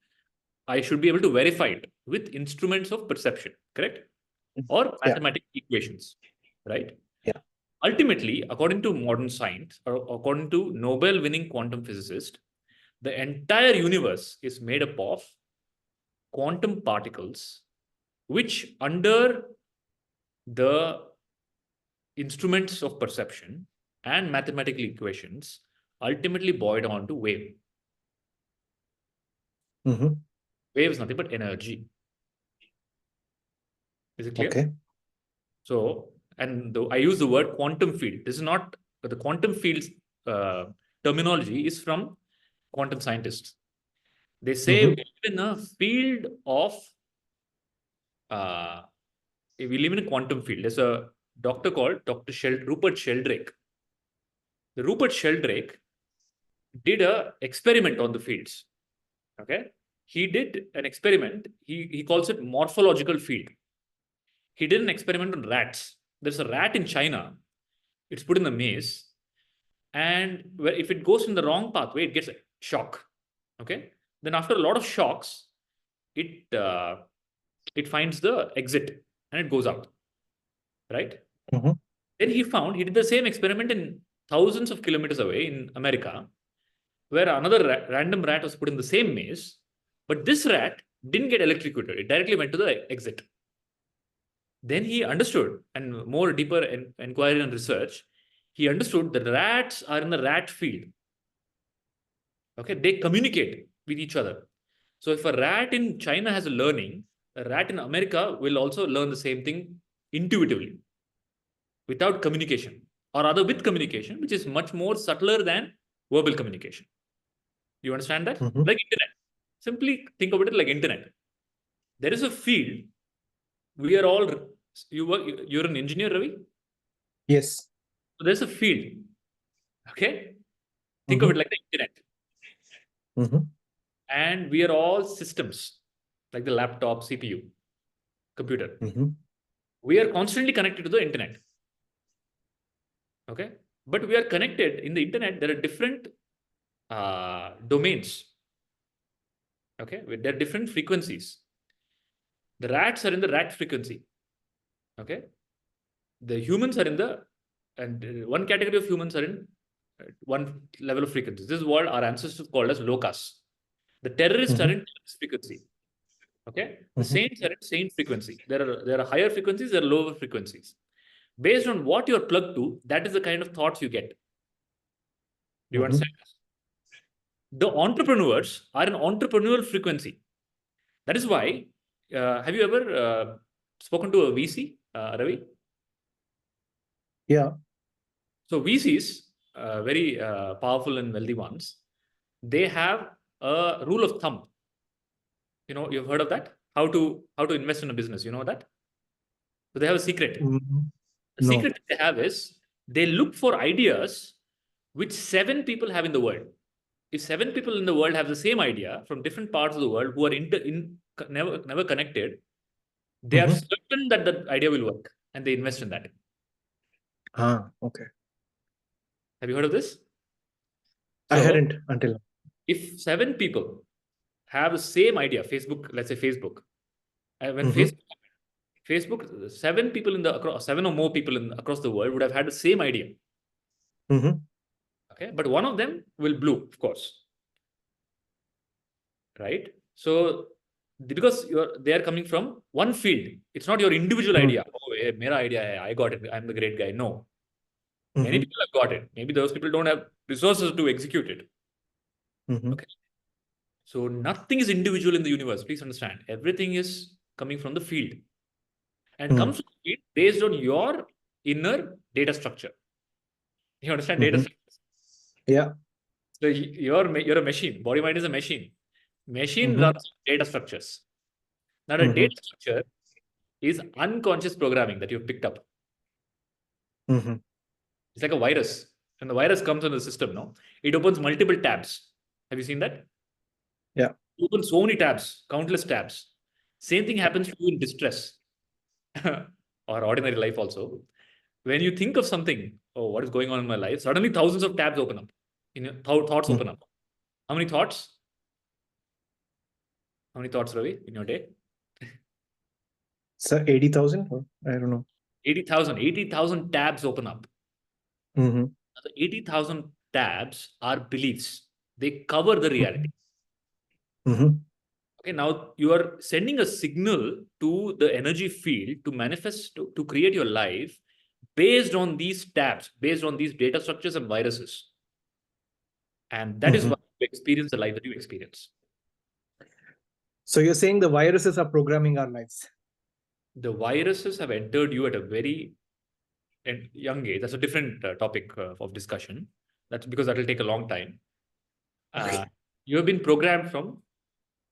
I should be able to verify it with instruments of perception, correct? Or Yeah. mathematical equations, right? Yeah. Ultimately, according to modern science, or according to Nobel-winning quantum physicist, the entire universe is made up of quantum particles, which under the instruments of perception and mathematical equations ultimately boil down to wave. Mhm. Wave is nothing but energy. Is it clear? Okay. So, and I use the word quantum field. This is not the quantum fields terminology is from quantum scientists. They say we live in a field of, we live in a quantum field. There's a doctor called Rupert Sheldrake. The Rupert Sheldrake did a experiment on the fields. Okay. He did an experiment. He calls it morphological field. He did an experiment on rats. There's a rat in China. It's put in the maze. And if it goes in the wrong pathway, it gets a shock. Okay. Then after a lot of shocks, it finds the exit and it goes out. Right. Mhm. Then he did the same experiment in thousands of kilometers away in America, where another random rat was put in the same maze, but this rat didn't get electrocuted. It directly went to the exit. Then he understood, and more deeper inquiry and research, he understood that rats are in the rat field. Okay, they communicate with each other. So if a rat in China has a learning, a rat in America will also learn the same thing intuitively, without communication, or rather with communication, which is much more subtler than verbal communication. You understand that? Mhm. Like internet. Simply think about it like internet. There is a field. We are all, you're an engineer, Ravi? Yes. So there's a field. Okay? Think of it like the internet. Mhm. And we are all systems, like the laptop, CPU, computer. Mhm. We are constantly connected to the internet. Okay? But we are connected in the internet. There are different domains. Okay? There are different frequencies. The rats are in the rat frequency. Okay? The humans are in the, and one category of humans are in one level of frequency. This is what our ancestors called as lokas. The terrorists are in terrorist frequency. Okay? The saints are in saint frequency. There are higher frequencies, there are lower frequencies. Based on what you're plugged to, that is the kind of thoughts you get. Do you understand? The entrepreneurs are an entrepreneurial frequency. That is why, have you ever spoken to a VC, Ravi? Yeah. So VCs, very powerful and wealthy ones, they have a rule of thumb. You've heard of that? How to invest in a business. You know that? So they have a secret. Mhm. The No. secret they have is they look for ideas which 7 people have in the world. If 7 people in the world have the same idea from different parts of the world who are never connected, they are Mhm. certain that the idea will work and they invest in that. Okay. Have you heard of this? I So hadn't until now. if 7 people have the same idea, Facebook, let's say Facebook, when Mhm. Facebook, 7 people across 7 or more people across the world would have had the same idea. Mhm. Okay, but one of them will bloom, of course, right? So because they are coming from one field, it's not your individual Mhm. idea. Oh, mera idea hai, I got it, I'm the great guy. No, many Mhm. people have got it. Maybe those people don't have resources to execute it. Mhm. Okay, so nothing is individual in the universe. Please understand, everything is coming from the field and comes from the field based on your inner data structure. You understand data Mhm. structure? Yeah. So you're a machine. Body mind is a machine. Machine Mhm. runs on data structures. Now, a Mhm. data structure is unconscious programming that you've picked up. Mhm. It's like a virus. When the virus comes in the system, no, it opens multiple tabs. Have you seen that? Yeah. You open so many tabs, countless tabs. Same thing happens to you in distress or ordinary life also. When you think of something, oh, what is going on in my life? Suddenly thousands of tabs open up. Thoughts open up. How many thoughts? How many thoughts, Ravi, in your day? So 80,000? I don't know. 80,000 tabs open up. Mhm. The 80,000 tabs are beliefs. They cover the reality. Mhm. Okay, now you are sending a signal to the energy field to manifest, to create your life based on these tabs, based on these data structures and viruses. And that is why Mhm. you experience the life that you experience. So you're saying the viruses are programming our lives? The viruses have entered you at a very young age. That's a different topic of discussion. That's because that will take a long time. You have been programmed from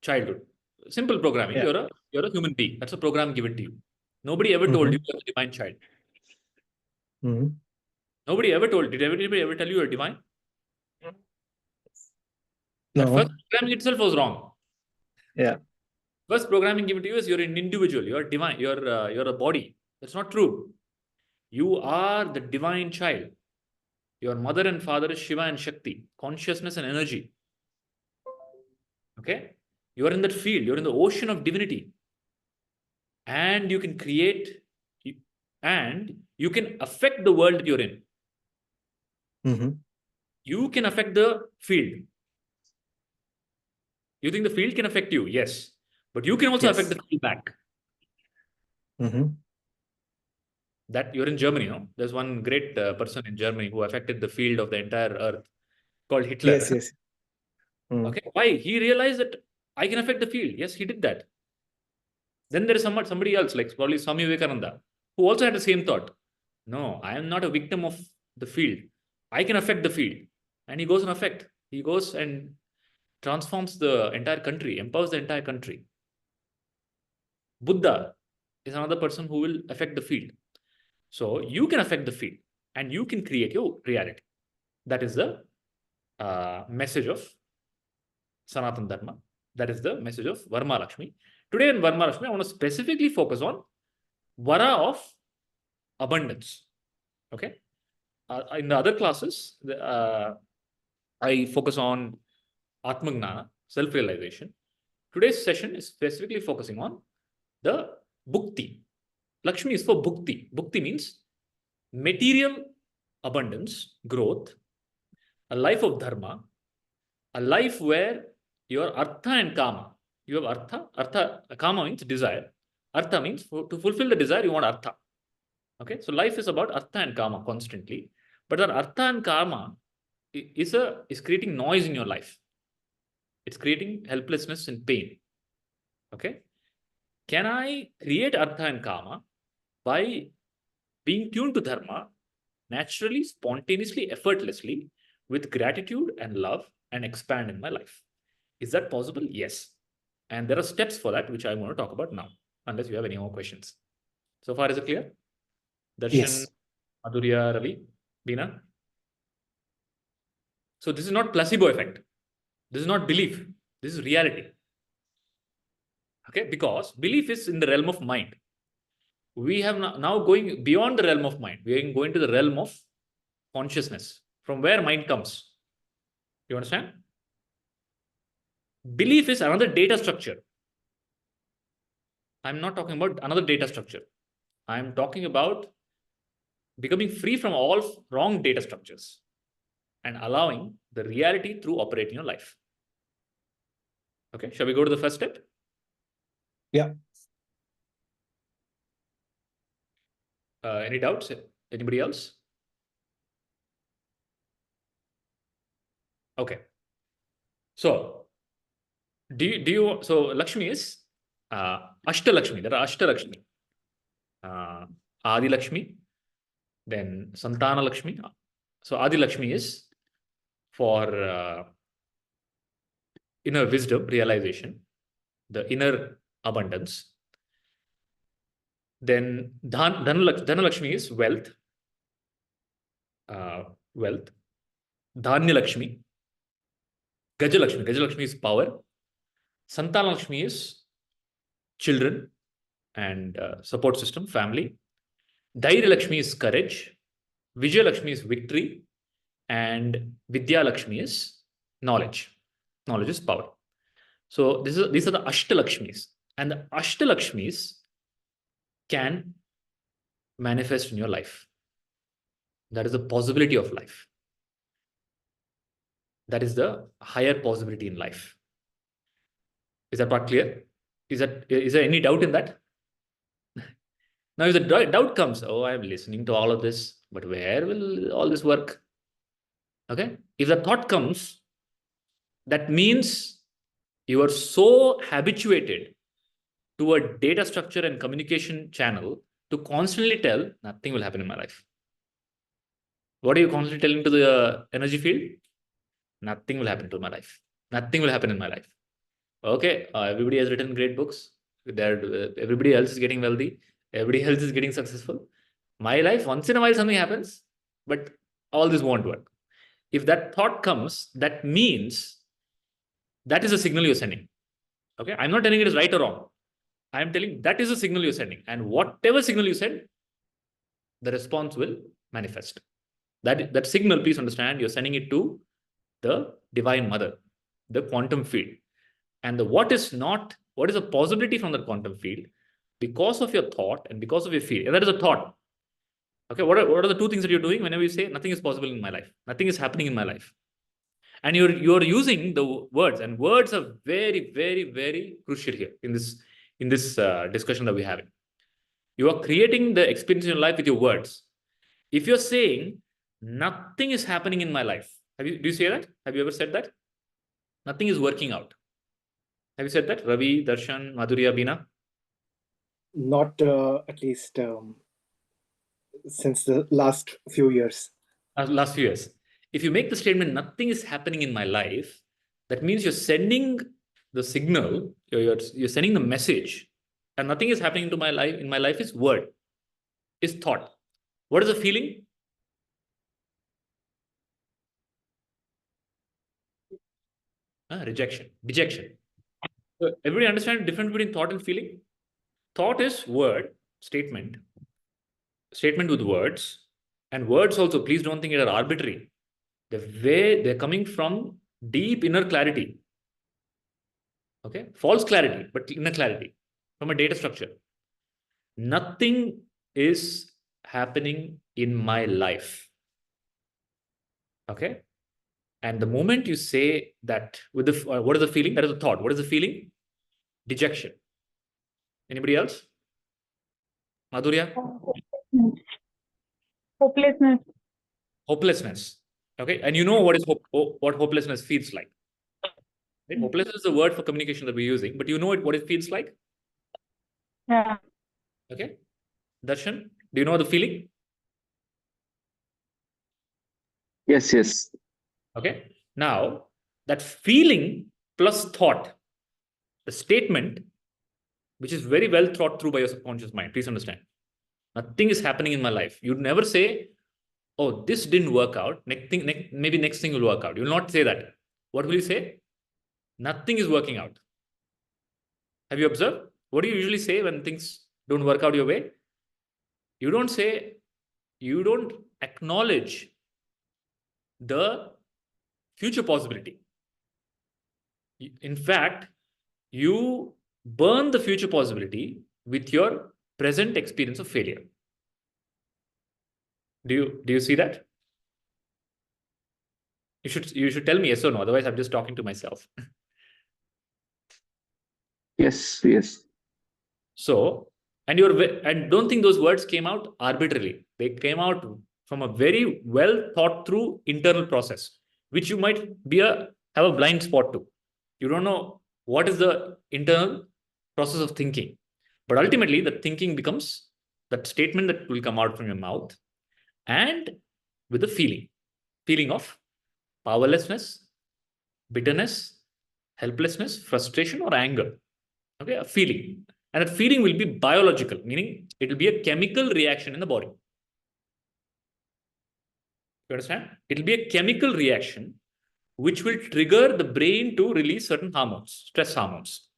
childhood. Simple programming. Yeah. You're a human being. That's a program given to you. Nobody ever told you Mhm. you're a divine child. Mhm. Nobody ever told. Did anybody ever tell you you're divine? That No. first programming itself was wrong. Yeah. First programming given to you is you're an individual. You're divine. You're a body. That's not true. You are the divine child. Your mother and father is Shiva and Shakti, consciousness and energy. Okay, you are in that field. You're in the ocean of divinity, and you can create, and you can affect the world that you're in. Mhm. You can affect the field. You think the field can affect you? Yes. But you can also affect Yes. the field back. Mhm. That you're in Germany, no? There's one great person in Germany who affected the field of the entire earth called Hitler. Yes. Yes. Mhm. Okay. Why? He realized that I can affect the field. Yes, he did that. Then there is somebody else, like probably Swami Vivekananda, who also had the same thought. No, I am not a victim of the field. I can affect the field. And he goes and affect. He goes and transforms the entire country, empowers the entire country. Buddha is another person who will affect the field. So you can affect the field and you can create your reality. That is the message of Sanatan Dharma. That is the message of VaraMahaLakshmi. Today in VaraMahaLakshmi, I want to specifically focus on Vara of abundance. Okay. In the other classes, I focus on Atmagnana, self-realization. Today's session is specifically focusing on the Bhukti. Lakshmi is for Bhukti. Bhukti means material abundance, growth, a life of dharma, a life where your artha and kama, you have artha, kama means desire. Artha means to fulfill the desire, you want artha. Okay, so life is about artha and kama constantly. But that artha and kama is creating noise in your life. It's creating helplessness and pain. Okay, can I create artha and kama by being tuned to dharma naturally, spontaneously, effortlessly, with gratitude and love, and expand in my life? Is that possible? Yes. And there are steps for that, which I'm going to talk about now, unless you have any more questions. So far, is it clear? Darshan, Yes. Madhurya, Ravi, Beena? So this is not placebo effect. This is not belief. This is reality. Okay, because belief is in the realm of mind. We have now going beyond the realm of mind. We are going to the realm of consciousness, from where mind comes. You understand? Belief is another data structure. I'm not talking about another data structure. I'm talking about becoming free from all wrong data structures and allowing the reality through operating your life. Okay, shall we go to the first step? Yeah. Any doubts? Anybody else? Okay. So, so Lakshmi is Ashtalakshmi. There are Ashtalakshmi. Adi Lakshmi, then Santana Lakshmi. So Adi Lakshmi is for inner wisdom, realization, the inner abundance. Then Dhanalakshmi is wealth. Wealth. Dhanya Lakshmi. Gajalakshmi. Gajalakshmi is power. Santana Lakshmi is children and support system, family. Dhairya Lakshmi is courage. Vijay Lakshmi is victory. And Vidya Lakshmi is knowledge. Knowledge is power. So these are the Ashtalakshmis. And the Ashtalakshmis can manifest in your life. That is the possibility of life. That is the higher possibility in life. Is that part clear? Is there any doubt in that? Now, if the doubt comes, oh, I'm listening to all of this, but where will all this work? Okay. If the thought comes, that means you are so habituated to a data structure and communication channel to constantly tell, nothing will happen in my life. What are you constantly telling to the energy field? Nothing will happen to my life. Nothing will happen in my life. Okay, everybody has written great books. Everybody else is getting wealthy. Everybody else is getting successful. My life, once in a while something happens, but all this won't work. If that thought comes, that means that is a signal you're sending. Okay, I'm not telling it is right or wrong. I'm telling that is a signal you're sending. And whatever signal you send, the response will manifest. That signal, please understand, you're sending it to the Divine Mother, the quantum field. And what is a possibility from the quantum field because of your thought and because of your field. And that is a thought. Okay, what are the two things that you're doing whenever you say nothing is possible in my life? Nothing is happening in my life. And you're using the words, and words are very, very, very crucial here in this discussion that we're having. You are creating the experience in your life with your words. If you're saying nothing is happening in my life, do you say that? Have you ever said that? Nothing is working out. Have you said that? Ravi, Darshan, Madhurya, Beena? Not at least since the last few years. Last few years. If you make the statement, nothing is happening in my life, that means you're sending the signal, you're sending the message, and nothing is happening to my life. In my life is word, is thought. What is the feeling? Rejection, dejection. So everybody understand the difference between thought and feeling? Thought is word, statement with words, and words also, please don't think it are arbitrary. The way they're coming from deep inner clarity. Okay, false clarity, but inner clarity from a data structure. Nothing is happening in my life. Okay, and the moment you say that with the what is the feeling? That is a thought. What is the feeling? Dejection. Anybody else? Madhurya? Hopelessness. Hopelessness. Okay, and you know what is what hopelessness feels like. Right? Hopelessness is the word for communication that we're using, but you know what it feels like. Yeah. Okay, Darshan, do you know the feeling? Yes, yes. Okay, now that feeling plus thought, the statement, which is very well thought through by your subconscious mind. Please understand. Nothing is happening in my life. You'd never say, oh, this didn't work out. Maybe next thing will work out. You will not say that. What will you say? Nothing is working out. Have you observed? What do you usually say when things don't work out your way? You don't say, you don't acknowledge the future possibility. In fact, you burn the future possibility with your present experience of failure. Do you see that? You should tell me yes or no, otherwise I'm just talking to myself. Yes, yes. So, and don't think those words came out arbitrarily. They came out from a very well thought through internal process, which you might have a blind spot to. You don't know what is the internal process of thinking. But ultimately, the thinking becomes that statement that will come out from your mouth, and with a feeling of powerlessness, bitterness, helplessness, frustration, or anger. Okay, a feeling. And that feeling will be biological, meaning it will be a chemical reaction in the body. You understand? It will be a chemical reaction which will trigger the brain to release certain hormones, stress hormones.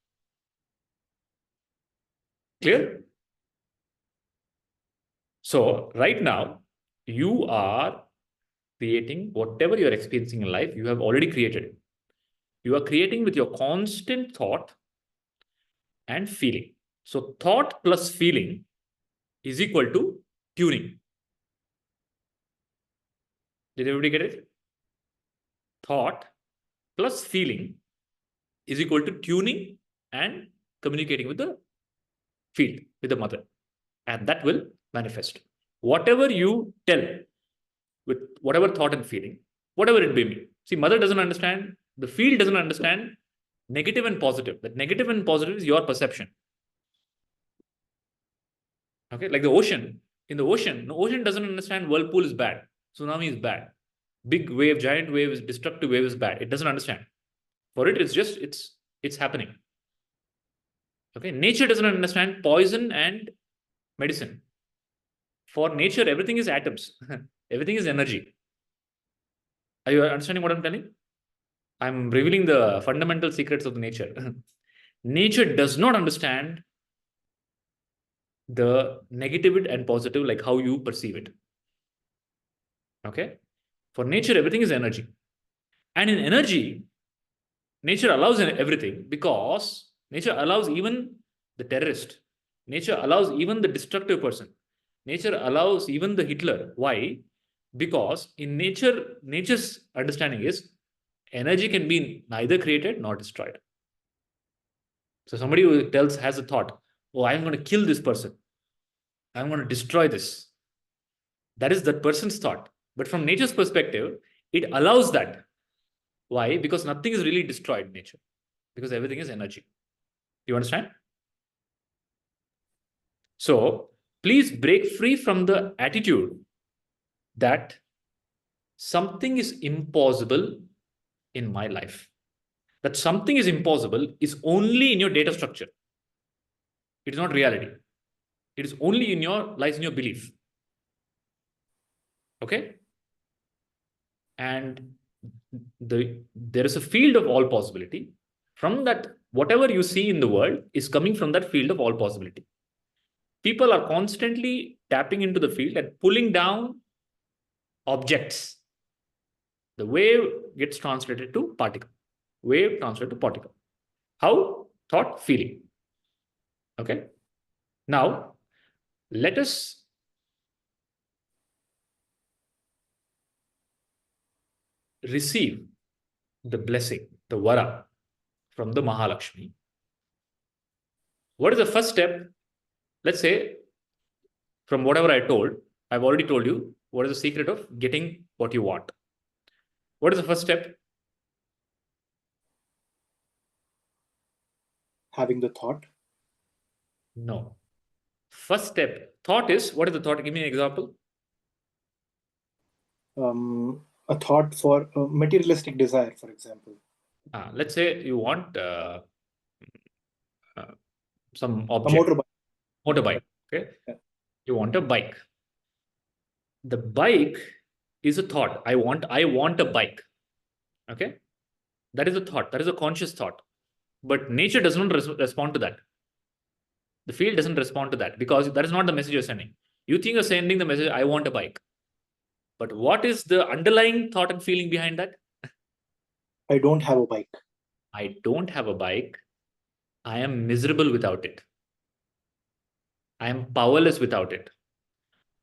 Clear? So, right now, you are creating whatever you're experiencing in life, you have already created. You are creating with your constant thought and feeling. So, thought plus feeling is equal to tuning. Did everybody get it? Thought plus feeling is equal to tuning and communicating with the field, with the mother. And that will manifest. Whatever you tell with whatever thought and feeling, whatever it may be. See, mother doesn't understand, the field doesn't understand negative and positive. That negative and positive is your perception. Okay, like the ocean. In the ocean doesn't understand whirlpool is bad, tsunami is bad, big wave, giant wave is destructive wave is bad. It doesn't understand. For it, it's just, it's happening. Okay, nature doesn't understand poison and medicine. For nature, everything is atoms. Everything is energy. Are you understanding what I'm telling? I'm revealing the fundamental secrets of nature. Nature does not understand the negative and positive like how you perceive it. Okay? For nature, everything is energy. And in energy, nature allows everything because nature allows even the terrorist. Nature allows even the destructive person. Nature allows even the Hitler. Why? Because in nature, nature's understanding is energy can be neither created nor destroyed. So somebody who has a thought, oh, I'm going to kill this person. I'm going to destroy this. That is that person's thought. But from nature's perspective, it allows that. Why? Because nothing is really destroyed in nature. Because everything is energy. You understand? So please break free from the attitude that something is impossible in my life. That something is impossible is only in your data structure. It is not reality. It is only lies in your belief. Okay? And there is a field of all possibility. From that, whatever you see in the world is coming from that field of all possibility. People are constantly tapping into the field and pulling down objects. The wave gets translated to particle. Wave translated to particle. How? Thought, feeling. Okay? Now, let us receive the blessing, the vara from the Mahalakshmi. What is the first step? Let's say, from whatever I've already told you what is the secret of getting what you want. What is the first step? Having the thought. No. First step, thought is, what is the thought? Give me an example. A thought for a materialistic desire, for example. Let's say you want some A object, motorbike. motorbike. Okay, Yeah. you want a bike. The bike is a thought. I want a bike. Okay, that is a thought. That is a conscious thought. But nature does not respond to that. The field doesn't respond to that because that is not the message you're sending. You think you're sending the message, I want a bike. But what is the underlying thought and feeling behind that? I don't have a bike. I don't have a bike. I am miserable without it. I am powerless without it.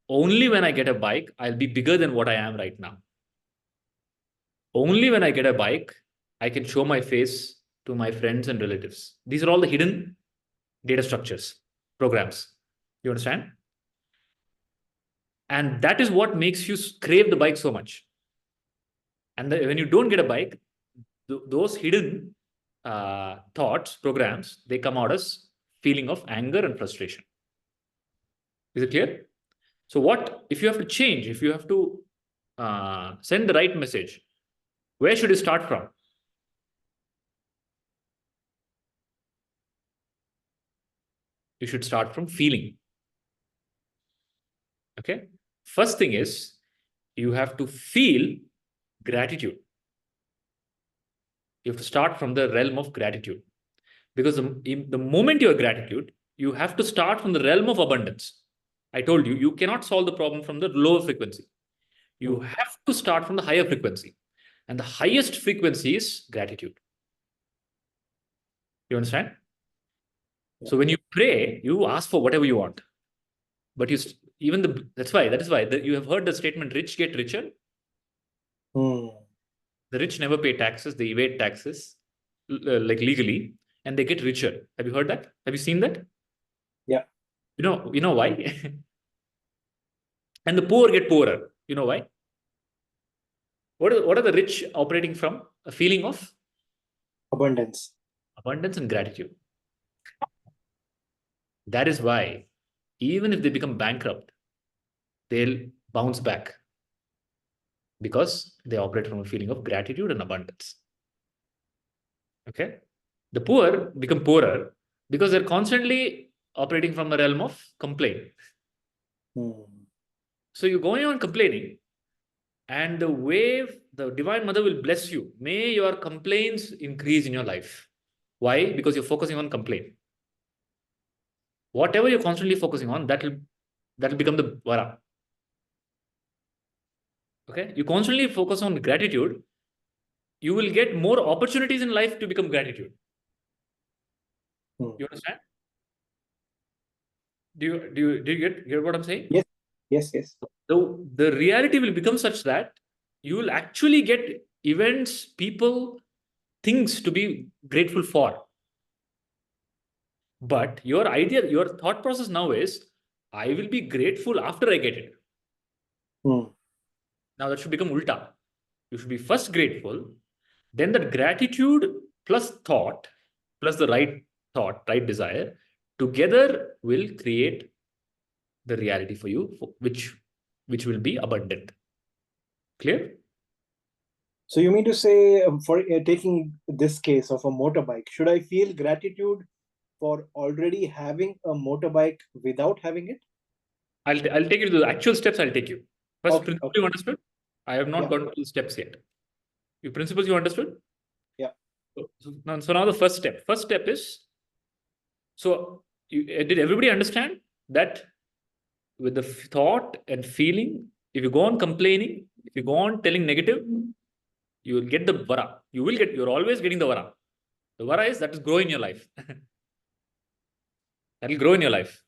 Only when I get a bike, I'll be bigger than what I am right now. Only when I get a bike, I can show my face to my friends and relatives. These are all the hidden data structures, programs. You understand? And that is what makes you crave the bike so much. And when you don't get a bike, those hidden thoughts, programs, they come out as feeling of anger and frustration. Is it clear? So what, if you have to change, if you have to send the right message, where should you start from? You should start from feeling. Okay. First thing is you have to feel gratitude. You have to start from the realm of gratitude. Because the moment you are gratitude, you have to start from the realm of abundance. I told you, you cannot solve the problem from the lower frequency. You have to start from the higher frequency. And the highest frequency is gratitude. You understand? So when you pray, you ask for whatever you want. But that is why you have heard the statement, rich get richer. The rich never pay taxes, they evade taxes, like legally, and they get richer. Have you heard that? Have you seen that? Yeah. You know why? And the poor get poorer. You know why? What are the rich operating from? A feeling of Abundance. Abundance and gratitude. That is why, even if they become bankrupt, they'll bounce back because they operate from a feeling of gratitude and abundance. Okay? The poor become poorer because they're constantly operating from the realm of complaint. So you're going on complaining, and the Divine Mother will bless you. May your complaints increase in your life. Why? Because you're focusing on complaint. Whatever you're constantly focusing on, that'll become the vara. Okay? You constantly focus on gratitude, you will get more opportunities in life to become gratitude. You understand? Do you get what I'm saying? Yes. The reality will become such that you will actually get events, people, things to be grateful for. But your thought process now is, I will be grateful after I get it. Now that should become ulta. You should be first grateful, then that gratitude plus thought, plus the right thought, right desire, together will create the reality for you, which will be abundant. Clear? So you mean to say, for taking this case of a motorbike, should I feel gratitude for already having a motorbike without having it? I'll take you to the actual steps. I'll take you. First, principle you understood? I have not gone to the steps yet. Your principles you understood? Yeah. So now the first step. First step is, did everybody understand that with the thought and feeling, if you go on complaining, if you go on telling negative, you will get the vara. You're always getting the vara. The vara is that is grow in your life. That will grow in your life.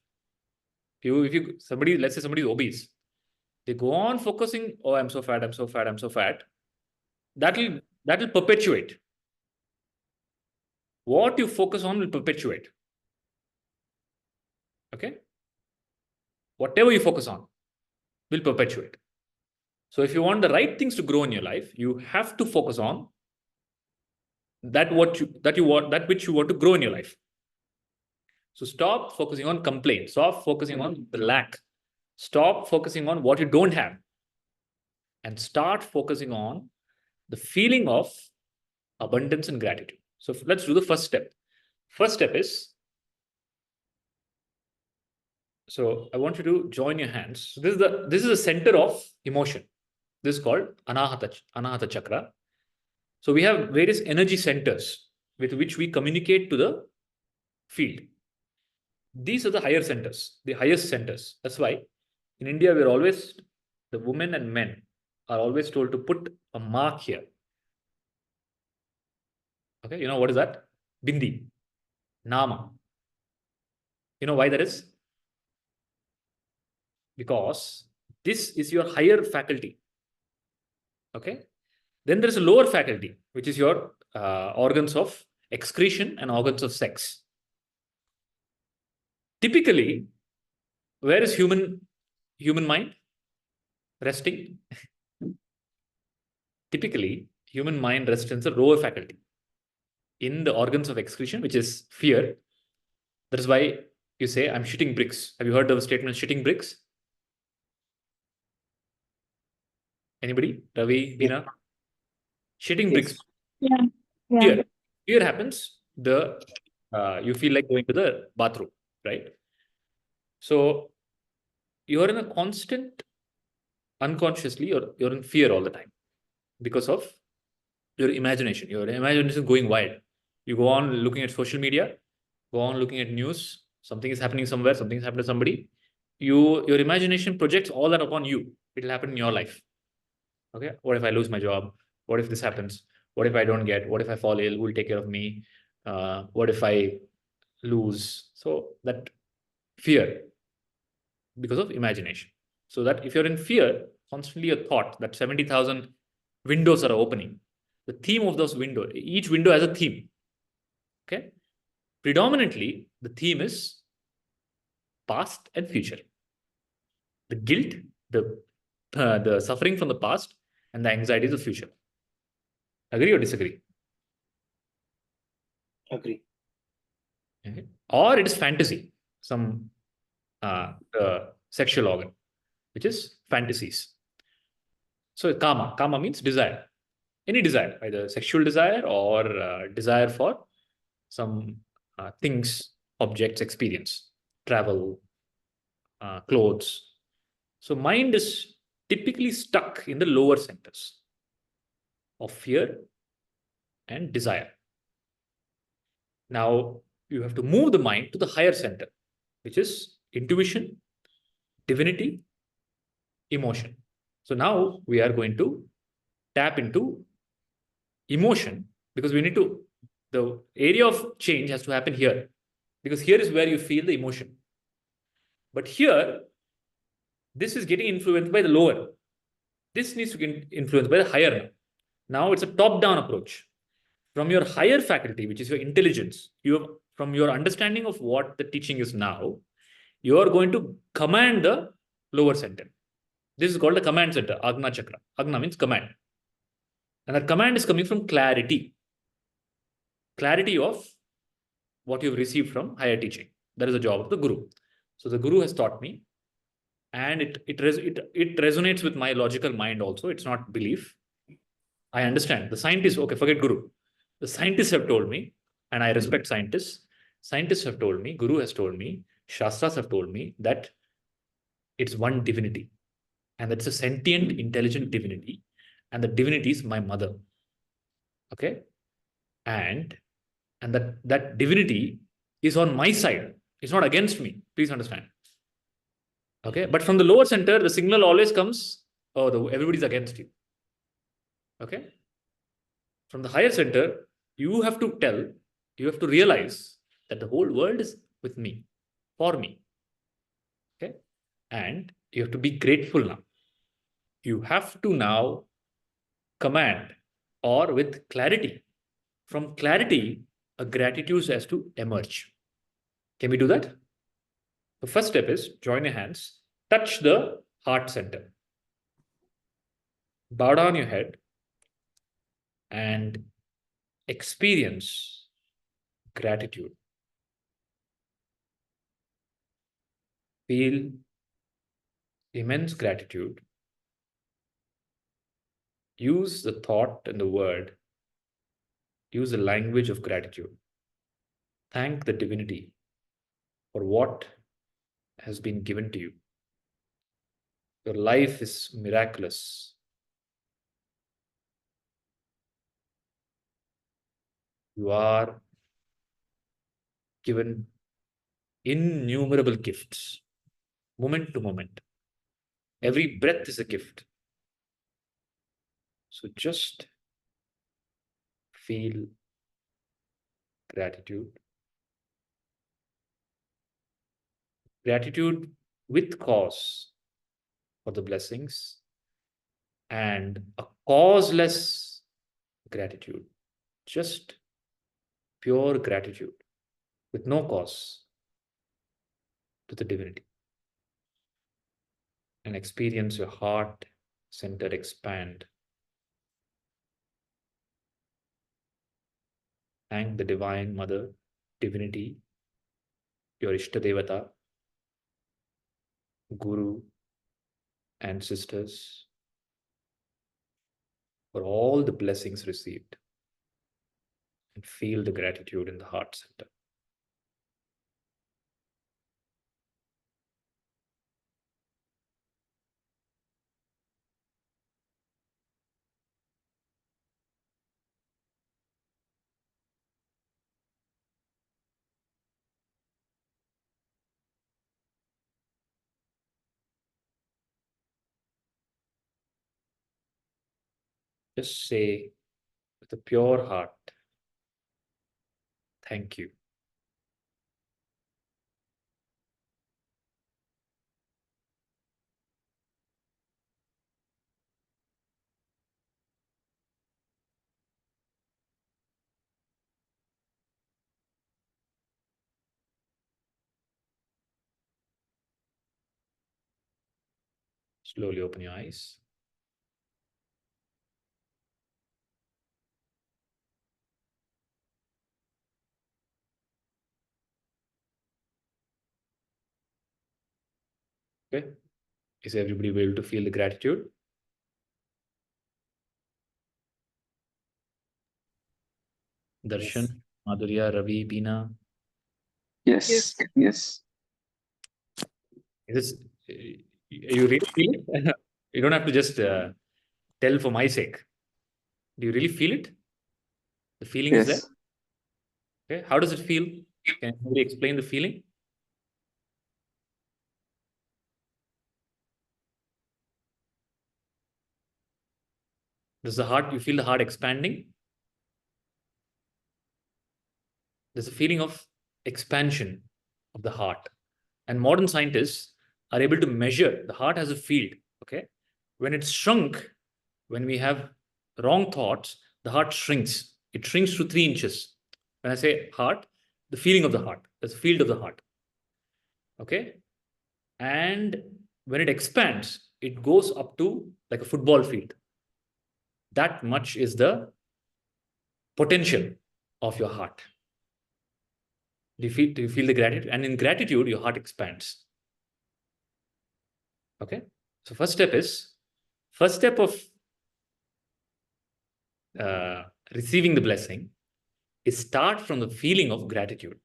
Let's say somebody is obese, they go on focusing, oh, I'm so fat, I'm so fat, I'm so fat. That will perpetuate. What you focus on will perpetuate. Okay? Whatever you focus on will perpetuate. So if you want the right things to grow in your life, you have to focus on that which you want to grow in your life. So stop focusing on complaints. Stop focusing on the lack. Stop focusing on what you don't have. And start focusing on the feeling of abundance and gratitude. So let's do the first step. First step is, so I want you to join your hands. So this is the center of emotion. This is called Anahata Chakra. So we have various energy centers with which we communicate to the field. These are the higher centers, the highest centers. That's why in India, the women and men are always told to put a mark here. Okay, you know what is that? Bindi, Nama. You know why that is? Because this is your higher faculty. Okay. Then there's a lower faculty, which is your organs of excretion and organs of sex. Typically, where is human mind resting? Typically, human mind rests in the lower faculty, in the organs of excretion, which is fear. That is why you say, I'm shitting bricks. Have you heard of the statement, shitting bricks? Anybody? Ravi, Bina? Shitting bricks. Yeah. Yeah. Fear. Fear happens, you feel like going to the bathroom, right? So you're in a constant, unconsciously, you're in fear all the time because of your imagination. Your imagination is going wild. You go on looking at social media, go on looking at news, something is happening somewhere, something is happening to somebody. Your imagination projects all that upon you. It'll happen in your life. Okay, what if I lose my job? What if this happens? What if I don't get? What if I fall ill? Who will take care of me? What if I lose? So that fear, because of imagination. So that if you're in fear, constantly a thought that 70,000 windows are opening. The theme of those windows, each window has a theme. Okay. Predominantly, the theme is past and future. The guilt, the suffering from the past, and the anxieties of the future. Agree or disagree? Agree. Okay. Or it is fantasy, some sexual organ, which is fantasies. So kama means desire. Any desire, either sexual desire or desire for some things, objects, experience, travel, clothes. So mind is typically stuck in the lower centers of fear and desire. Now you have to move the mind to the higher center, which is intuition, divinity, emotion. So now we are going to tap into emotion, because the area of change has to happen here, because here is where you feel the emotion. But here, this is getting influenced by the lower. This needs to get influenced by the higher. Now it's a top-down approach. From your higher faculty, which is your intelligence, from your understanding of what the teaching is now, you are going to command the lower center. This is called the command center, Agna Chakra. Agna means command. And that command is coming from clarity. Clarity of what you've received from higher teaching. That is the job of the guru. So the guru has taught me, and it resonates with my logical mind also. It's not belief. I understand. The scientists, okay, forget guru. The scientists have told me, and I respect scientists. Scientists have told me, guru has told me, shastras have told me that it's one divinity. And that's a sentient, intelligent divinity. And the divinity is my mother. Okay? And that divinity is on my side. It's not against me. Please understand. Okay? But from the lower center, the signal always comes, oh, everybody's against you. Okay? From the higher center, you have to realize that the whole world is with me, for me. Okay? And you have to be grateful now. You have to now command, or with clarity. From clarity, a gratitude has to emerge. Can we do that? The first step is join your hands, touch the heart center. Bow down your head and experience gratitude. Feel immense gratitude. Use the thought and the word, use the language of gratitude. Thank the divinity for what has been given to you. Your life is miraculous. You are given innumerable gifts, moment to moment. Every breath is a gift. So just feel gratitude. Gratitude with cause for the blessings and a causeless gratitude. Just pure gratitude with no cause to the divinity. And experience your heart center expand. Thank the Divine Mother, Divinity, your Ishtadevata, Guru, and sisters for all the blessings received. And feel the gratitude in the heart center. Just say with a pure heart, thank you. Slowly open your eyes. Okay. Is everybody able to feel the gratitude? Darshan, Madhurya, Ravi, Beena. Yes. Yes. Is this, you really feel it? You don't have to just tell for my sake. Do you really feel it? The feeling is there? Yes. Okay. How does it feel? Can you explain the feeling? Does the heart, you feel the heart expanding? There's a feeling of expansion of the heart. And modern scientists are able to measure the heart has a field. Okay. When it's shrunk, when we have wrong thoughts, the heart shrinks. It shrinks to 3 inches. When I say heart, the feeling of the heart, there's a field of the heart. Okay. And when it expands, it goes up to like a football field. That much is the potential of your heart. Do you feel the gratitude? And in gratitude, your heart expands. Okay. So first step of receiving the blessing is start from the feeling of gratitude.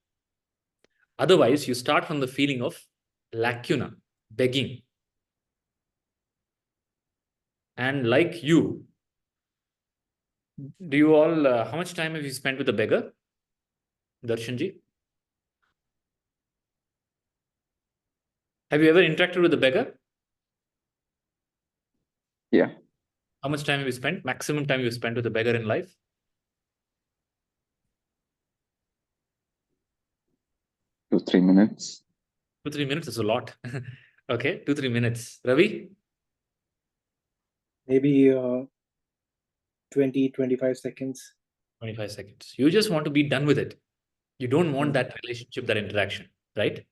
Otherwise, you start from the feeling of lacuna, begging. And like you, do you all, how much time have you spent with the beggar? Darshanji? Have you ever interacted with the beggar? Yeah. How much time have you spent? Maximum time you spent with the beggar in life? 2-3 minutes. 2-3 minutes is a lot. Okay, 2-3 minutes. Ravi? Maybe 20-25 seconds. 25 seconds. You just want to be done with it. You don't want that relationship, that interaction, right?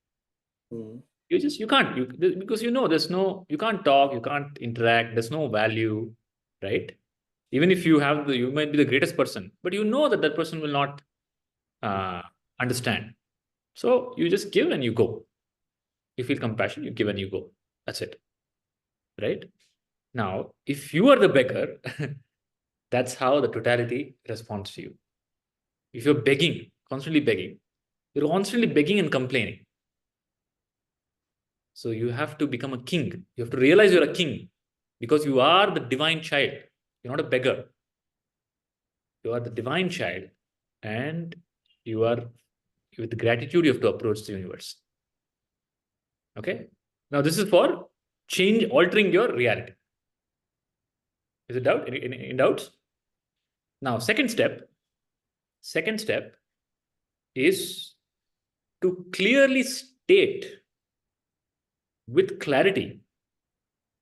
Mm. You can't, because there's no, you can't talk, you can't interact, there's no value, right? Even if you might be the greatest person, but you know that person will not understand. So you just give and you go. You feel compassion, you give and you go. That's it, right? Now, if you are the beggar, that's how the totality responds to you. if you're begging, constantly begging, you're constantly begging and complaining. So you have to become a king. You have to realize you're a king because you are the divine child. You're not a beggar. You are the divine child, and you are, with gratitude, you have to approach the universe. Okay? Now, this is for altering your reality. Is it doubt? Any doubts? Now, second step is to clearly state with clarity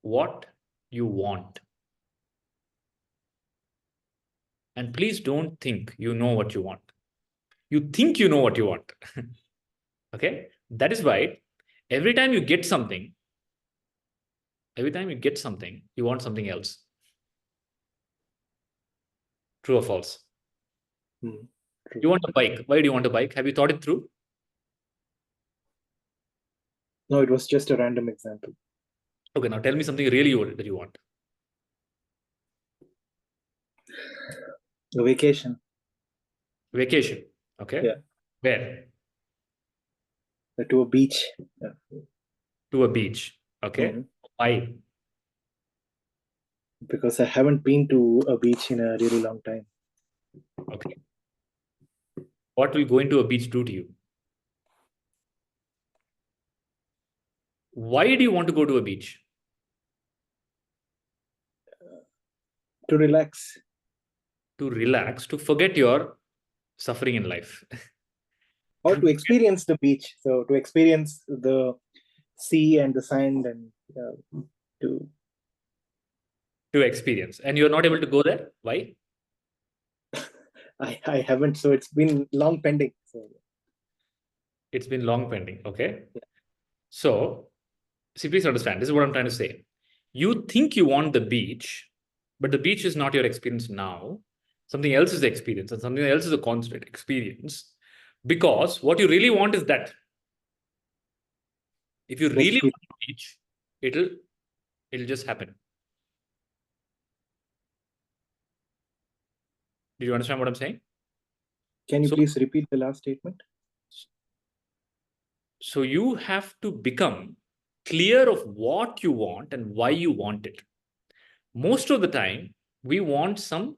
what you want. And please don't think you know what you want. You think you know what you want. Okay? That is why every time you get something, you want something else. True or false? True. You want a bike. Why do you want a bike? Have you thought it through? No, it was just a random example. Okay, now tell me something really that you want. A vacation. Vacation. Okay. Yeah. Where? To a beach. Yeah. To a beach. Okay. Mhm. Why? Because I haven't been to a beach in a really long time. Okay. What will going to a beach do to you? Why do you want to go to a beach? To relax. To relax, to forget your suffering in life. Or to experience the beach. So to experience the sea and the sand and to To experience. And you're not able to go there? Why? I haven't, so it's been long pending. So It's been long pending. Okay. Yeah. So, see, please understand. This is what I'm trying to say. You think you want the beach, but the beach is not your experience now. Something else is the experience, and something else is a constant experience. Because what you really want is that. If you really want the beach, it'll just happen. Do you understand what I'm saying? can you please repeat the last statement? So you have to become clear of what you want and why you want it. Most of the time, we want some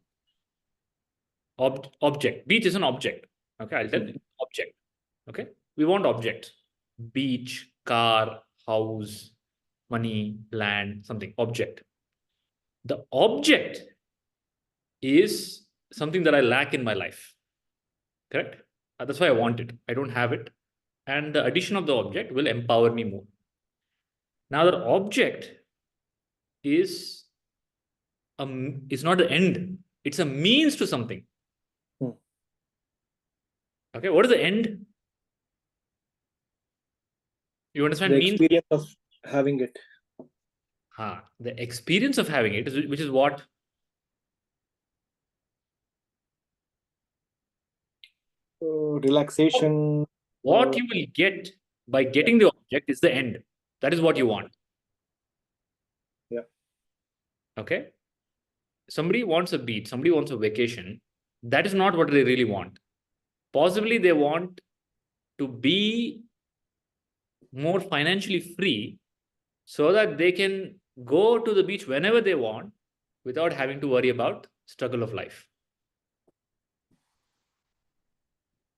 object. Beach is an object. Okay, I'll tell you. Object. Okay, we want objects. Beach, car, house, money, land, something. Object. The object is something that I lack in my life. Correct? That's why I want it. I don't have it. And the addition of the object will empower me more. Now, the object is not the end. It's a means to something. Okay, what is the end? You understand? The means experience of having it. The experience of having it, which is what? Relaxation. What you will get by getting the object is the end. That is what you want. Yeah. Okay. Somebody wants a beach, somebody wants a vacation. That is not what they really want. Possibly they want to be more financially free so that they can go to the beach whenever they want without having to worry about struggle of life.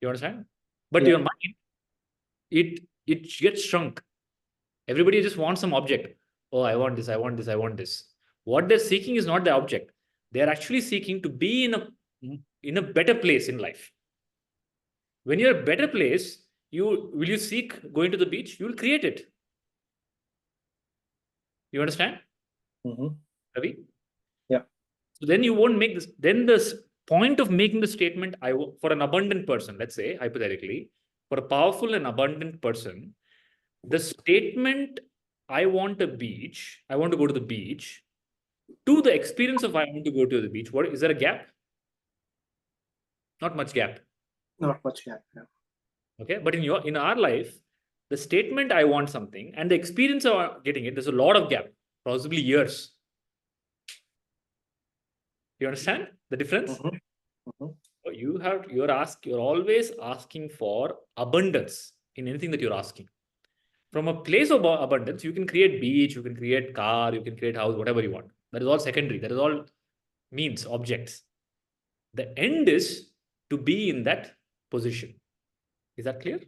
You understand? But your mind, it gets shrunk. Everybody just wants some object. Oh, I want this, I want this, I want this. What they're seeking is not the object. They're actually seeking to be in a better place in life. When you're a better place, will you seek going to the beach? You will create it. You understand? Ravi? Yeah. So then you won't make this. Then the point of making the statement, for an abundant person, let's say, hypothetically, for a powerful and abundant person, the statement, I want a beach, I want to go to the beach, to the experience of I want to go to the beach, is there a gap? Not much gap. Not much gap. Yeah. Okay, but in our life, the statement I want something and the experience of getting it, there's a lot of gap, possibly years. You understand the difference? You're always asking for abundance in anything that you're asking. From a place of abundance, you can create beach, you can create car, you can create house, whatever you want. That is all secondary. That is all means, objects. The end is to be in that position. Is that clear?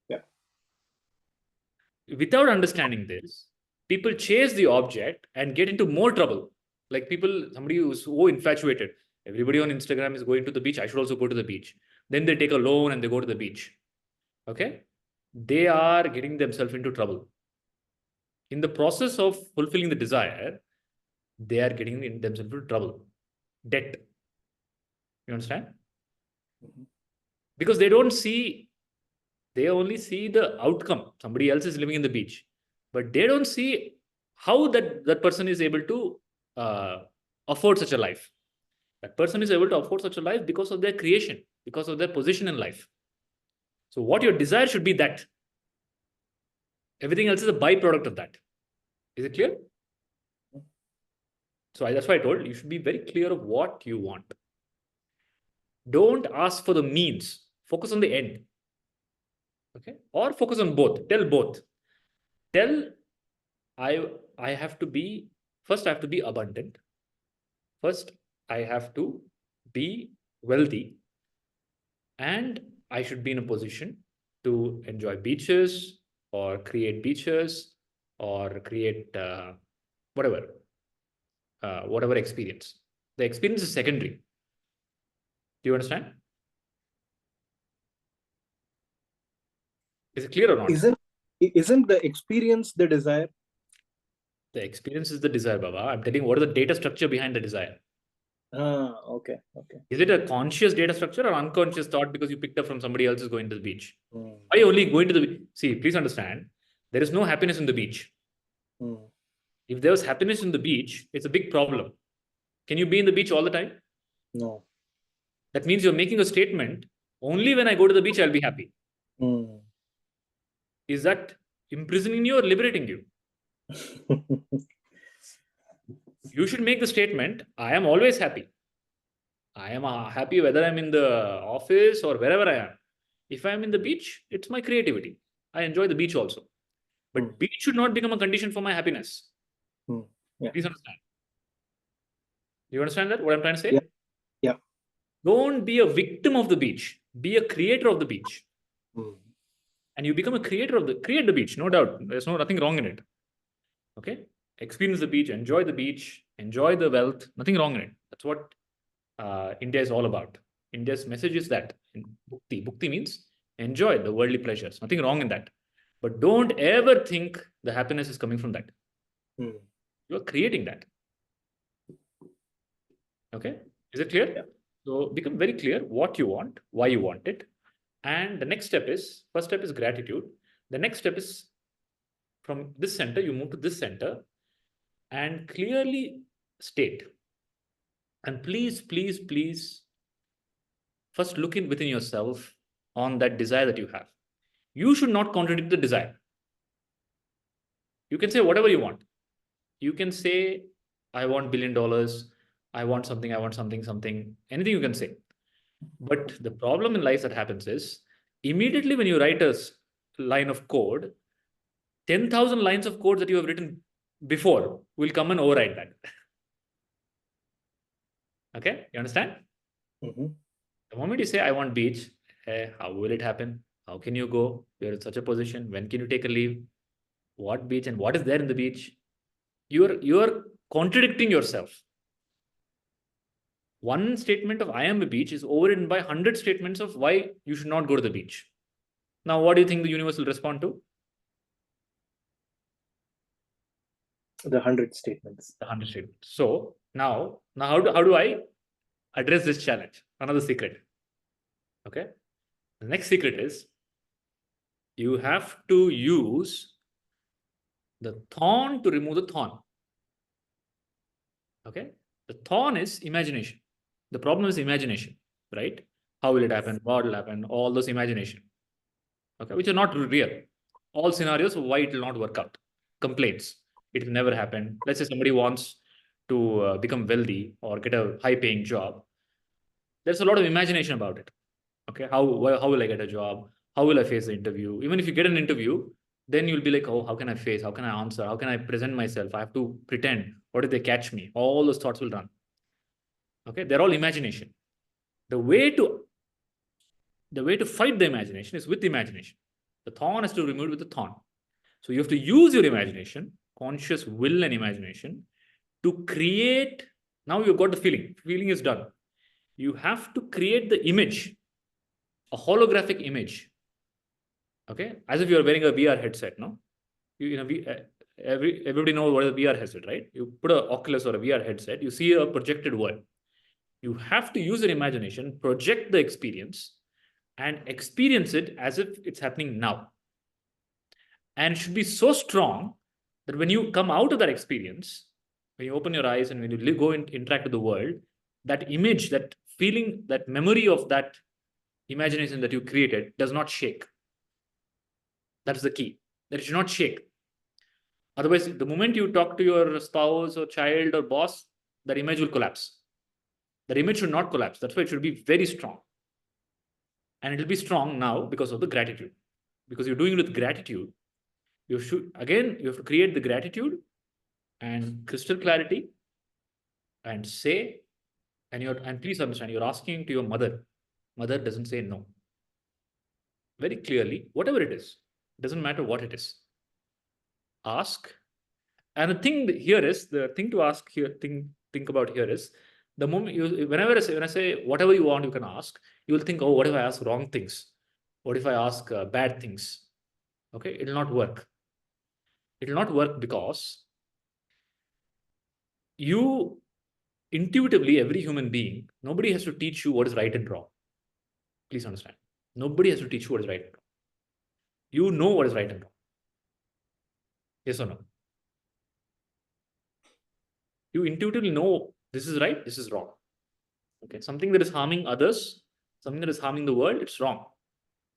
Yeah. Without understanding this, people chase the object and get into more trouble. Like somebody who's so infatuated. Everybody on Instagram is going to the beach. I should also go to the beach. Then they take a loan and they go to the beach. Okay? They are getting themselves into trouble. In the process of fulfilling the desire, they are getting themselves into trouble. Debt. You understand? Because they only see the outcome. Somebody else is living in the beach, but they don't see how that person is able to afford such a life. That person is able to afford such a life because of their creation, because of their position in life. So what your desire should be that. Everything else is a byproduct of that. Is it clear? So that's why I told you should be very clear of what you want. Don't ask for the means. Focus on the end. Okay? Or focus on both. Tell both. Tell I have to be, first I have to be abundant. First, I have to be wealthy. And I should be in a position to enjoy beaches or create beaches or create whatever experience. The experience is secondary. Do you understand? Is it clear or not? Isn't the experience the desire? The experience is the desire, Baba. I'm telling you what is the data structure behind the desire. Okay. Is it a conscious data structure or unconscious thought because you picked up from somebody else is going to the beach? Mm. Why are you only going to the beach? See, please understand, there is no happiness in the beach. Mm. If there was happiness in the beach, it's a big problem. Can you be in the beach all the time? No. That means you're making a statement, only when I go to the beach, I'll be happy. Mm. Is that imprisoning you or liberating you? You should make the statement, I am always happy. I am happy whether I'm in the office or wherever I am. If I'm in the beach, it's my creativity. I enjoy the beach also. But beach should not become a condition for my happiness. Yeah. Please understand. You understand that? What I'm trying to say? Yeah. Don't be a victim of the beach. Be a creator of the beach. Mm. And you become a creator of create the beach, no doubt. There's nothing wrong in it. Okay? Experience the beach, enjoy the beach, enjoy the wealth, nothing wrong in it. That's what India is all about. India's message is that bhukti. Bhukti means enjoy the worldly pleasures. Nothing wrong in that. But don't ever think the happiness is coming from that. Mm. You're creating that. Okay? Is it clear? Yeah. So become very clear what you want, why you want it. And the next step is, first step is gratitude. The next step is from this center, you move to this center and clearly state. And please, first look within yourself on that desire that you have. You should not contradict the desire. You can say whatever you want. You can say, I want $1 billion. I want something, something, anything you can say. But the problem in life that happens is, immediately when you write a line of code, 10,000 lines of code that you have written before will come and override that. Okay, you understand? Mm-hmm. The moment you say, I want beach, how will it happen? How can you go? You're in such a position. When can you take a leave? What beach and what is there in the beach? You're contradicting yourself. One statement of I am a beach is overridden by 100 statements of why you should not go to the beach. Now, what do you think the universe will respond to? The 100 statements. The 100 statements. So now how do I address this challenge? Another secret. Okay. The next secret is you have to use the thorn to remove the thorn. Okay. The thorn is imagination. The problem is imagination, right? How will it happen? What will happen? All those imagination. Okay. Which are not real. All scenarios why it will not work out. Complaints. It will never happen. Let's say somebody wants to become wealthy or get a high paying job. there's a lot of imagination about it. Okay, how will I get a job? How will I face the interview? Even if you get an interview, then you'll be like, oh, how can I face? How can I answer? How can I present myself? I have to pretend. What if they catch me? All those thoughts will run. Okay, they're all imagination. The way to fight the imagination is with imagination. The thorn has to be removed with the thorn. So you have to use your imagination, conscious will and imagination, to create. Now you've got the feeling. Feeling is done. You have to create the image, a holographic image. Okay, as if you're wearing a VR headset. No, everybody knows what is a VR headset, right? You put an Oculus or a VR headset, you see a projected world. You have to use your imagination, project the experience, and experience it as if it's happening now. And it should be so strong that when you come out of that experience, when you open your eyes and when you go and interact with the world, that image, that feeling, that memory of that imagination that you created does not shake. That's the key. That it should not shake. Otherwise, the moment you talk to your spouse or child or boss, that image will collapse. That image should not collapse. That's why it should be very strong. And it will be strong now because of the gratitude. Because you're doing it with gratitude. You have to create the gratitude and crystal clarity and say, and please understand, you're asking to your mother. Mother doesn't say no. Very clearly, whatever it is, it doesn't matter what it is. Ask. And the thing to ask here, think about here is, the moment when I say whatever you want, you can ask, you will think, oh, what if I ask wrong things? What if I ask bad things? Okay, it will not work. It will not work because you intuitively, every human being, nobody has to teach you what is right and wrong. Please understand. Nobody has to teach you what is right and wrong. You know what is right and wrong. Yes or no? You intuitively know this is right, this is wrong. Okay, something that is harming others, something that is harming the world, it's wrong.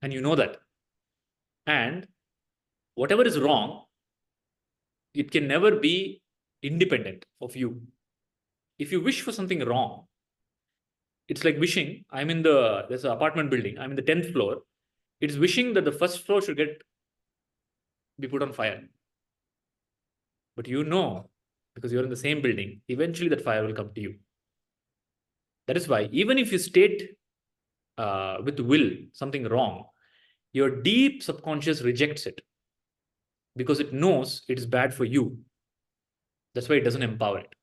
And you know that. And whatever is wrong, it can never be independent of you. If you wish for something wrong, it's like wishing, there's an apartment building, I'm in the 10th floor. It's wishing that the first floor should be put on fire. But you know, because you're in the same building, eventually that fire will come to you. That is why, even if you state with will something wrong, your deep subconscious rejects it because it knows it is bad for you. That's why it doesn't empower it.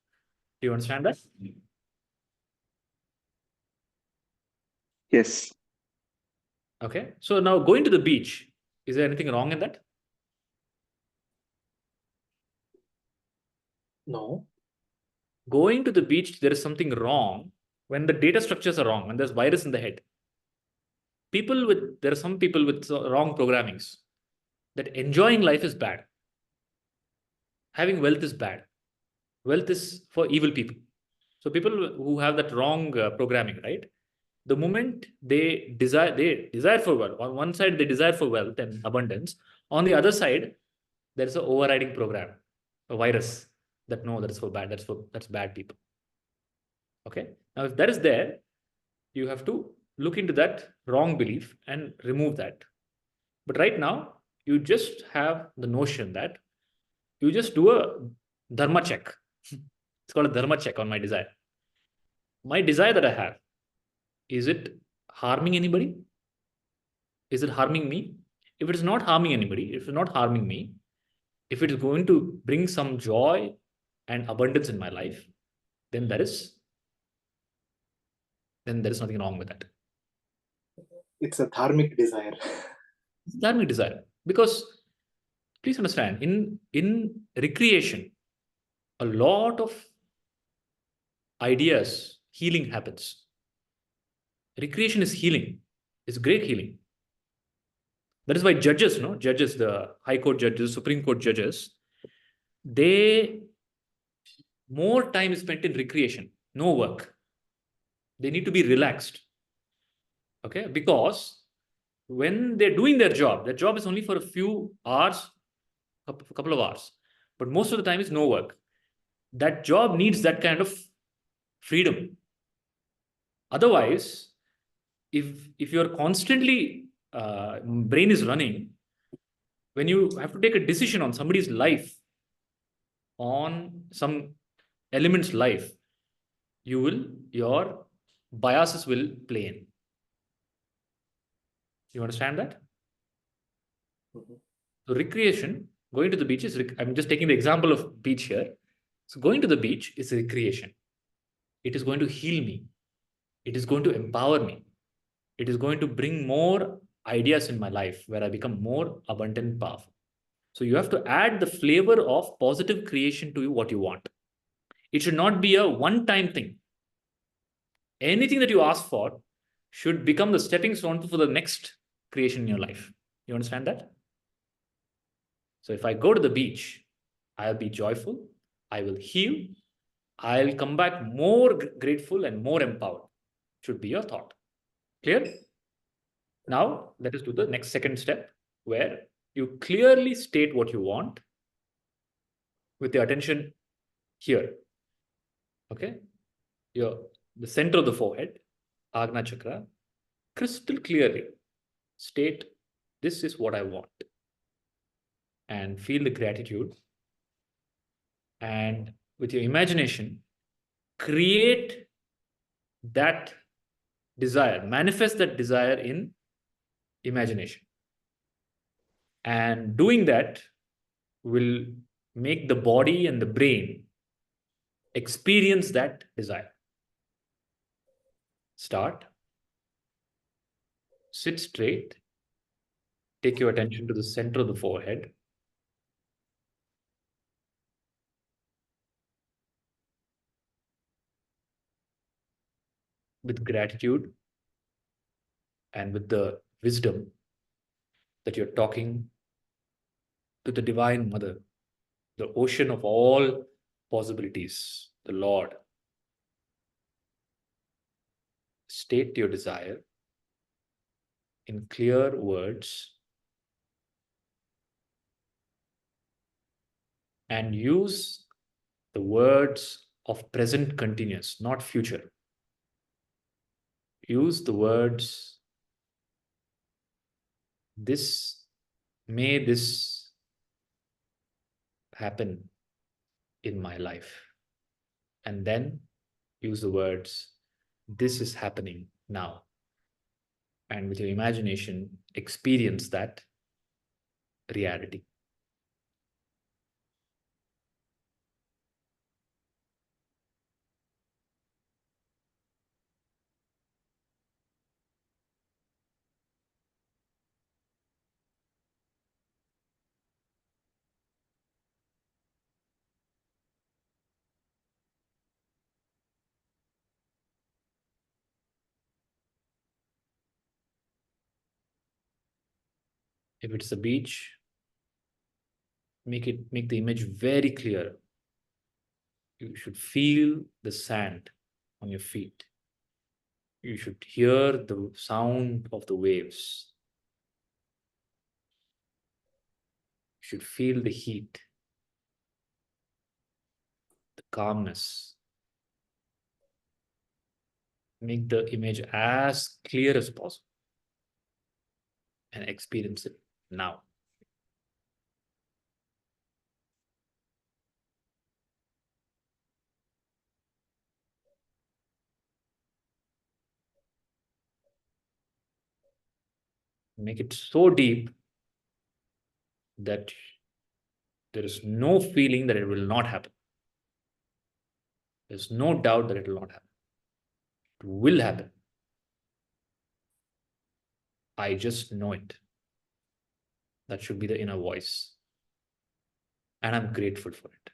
Do you understand that? Yes. Okay. So now going to the beach, is there anything wrong in that? No. Going to the beach, there is something wrong when the data structures are wrong, when there's virus in the head. There are some people with wrong programmings that enjoying life is bad. Having wealth is bad. Wealth is for evil people. So people who have that wrong programming, right? The moment they desire for wealth. On one side, they desire for wealth and abundance. On the other side, there's an overriding program, a virus that no, that's for bad. That's bad people. Okay. Now, if that is there, you have to look into that wrong belief and remove that. But right now, you just have the notion that you just do a dharma check. It's called a dharma check on my desire. My desire that I have, is it harming anybody? Is it harming me? If it is not harming anybody, if it's not harming me, if it is going to bring some joy and abundance in my life, then there is nothing wrong with that. It's a dharmic desire. It's dharmic desire. Because please understand, in recreation, a lot of ideas, healing happens. Recreation is healing. It's great healing. That is why judges, the High Court judges, Supreme Court judges, more time is spent in recreation, no work. They need to be relaxed. Okay, because when they're doing their job is only for a few hours, a couple of hours, but most of the time is no work. That job needs that kind of freedom. Otherwise, if you're constantly brain is running, when you have to take a decision on somebody's life, on some element's life, your biases will play in. You understand that? So recreation, going to the beach is, I'm just taking the example of beach here. So going to the beach is recreation. It is going to heal me. It is going to empower me. It is going to bring more ideas in my life where I become more abundant and powerful. So you have to add the flavor of positive creation to what you want. It should not be a one-time thing. Anything that you ask for should become the stepping stone for the next creation in your life. You understand that? So if I go to the beach, I'll be joyful, I will heal, I'll come back more grateful and more empowered. Should be your thought. Clear? Now, let us do the next second step where you clearly state what you want with your attention here. Okay? The center of the forehead, Agna Chakra, crystal clearly state, this is what I want. And feel the gratitude. And with your imagination, create that desire, manifest that desire in imagination. And doing that will make the body and the brain experience that desire. Start. Sit straight. Take your attention to the center of the forehead. With gratitude and with the wisdom that you're talking to the Divine Mother, the ocean of all possibilities, the Lord. State your desire in clear words and use the words of present continuous, not future. Use the words, may this happen in my life. And then use the words, this is happening now. And with your imagination, experience that reality. If it's a beach, make the image very clear. You should feel the sand on your feet. You should hear the sound of the waves. You should feel the heat, the calmness. Make the image as clear as possible and experience it now. Make it so deep that there is no feeling that it will not happen. There's no doubt that it will not happen. It will happen. I just know it. That should be the inner voice. And I'm grateful for it.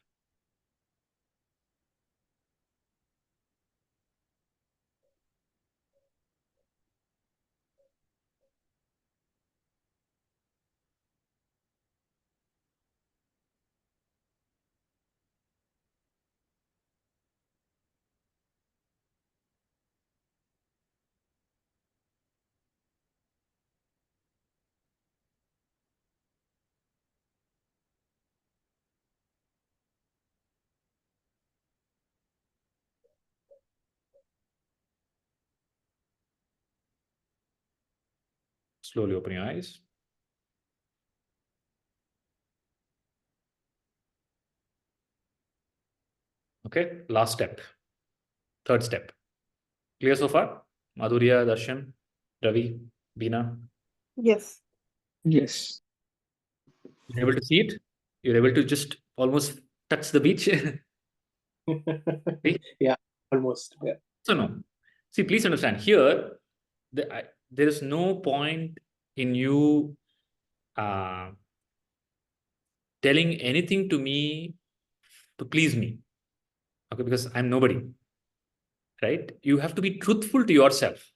Slowly open your eyes. Okay, last step. Third step. Clear so far? Madhurya, Darshan, Ravi, Beena. Yes. Yes. You're able to see it? You're able to just almost touch the beach? Yeah, almost. Yeah. So no. See, please understand here, there is no point in you telling anything to me to please me. Okay, because I'm nobody. Right? You have to be truthful to yourself.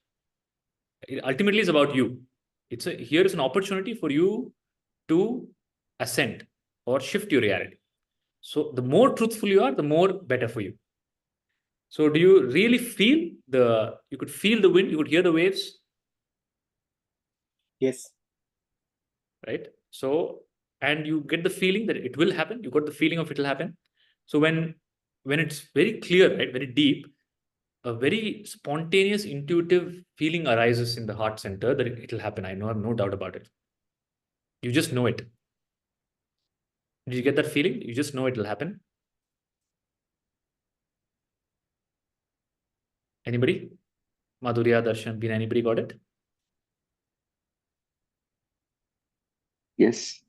It ultimately is about you. Here is an opportunity for you to ascend or shift your reality. So the more truthful you are, the more better for you. So do you really feel you could feel the wind, you could hear the waves, Yes. right? So, and you get the feeling that it will happen. You got the feeling of it will happen. So when it's very clear, right, very deep, a very spontaneous, intuitive feeling arises in the heart center that it will happen. I have no doubt about it. You just know it. Did you get that feeling? You just know it will happen. Anybody? Madhurya, Darshan, Beena, anybody got it? Yes.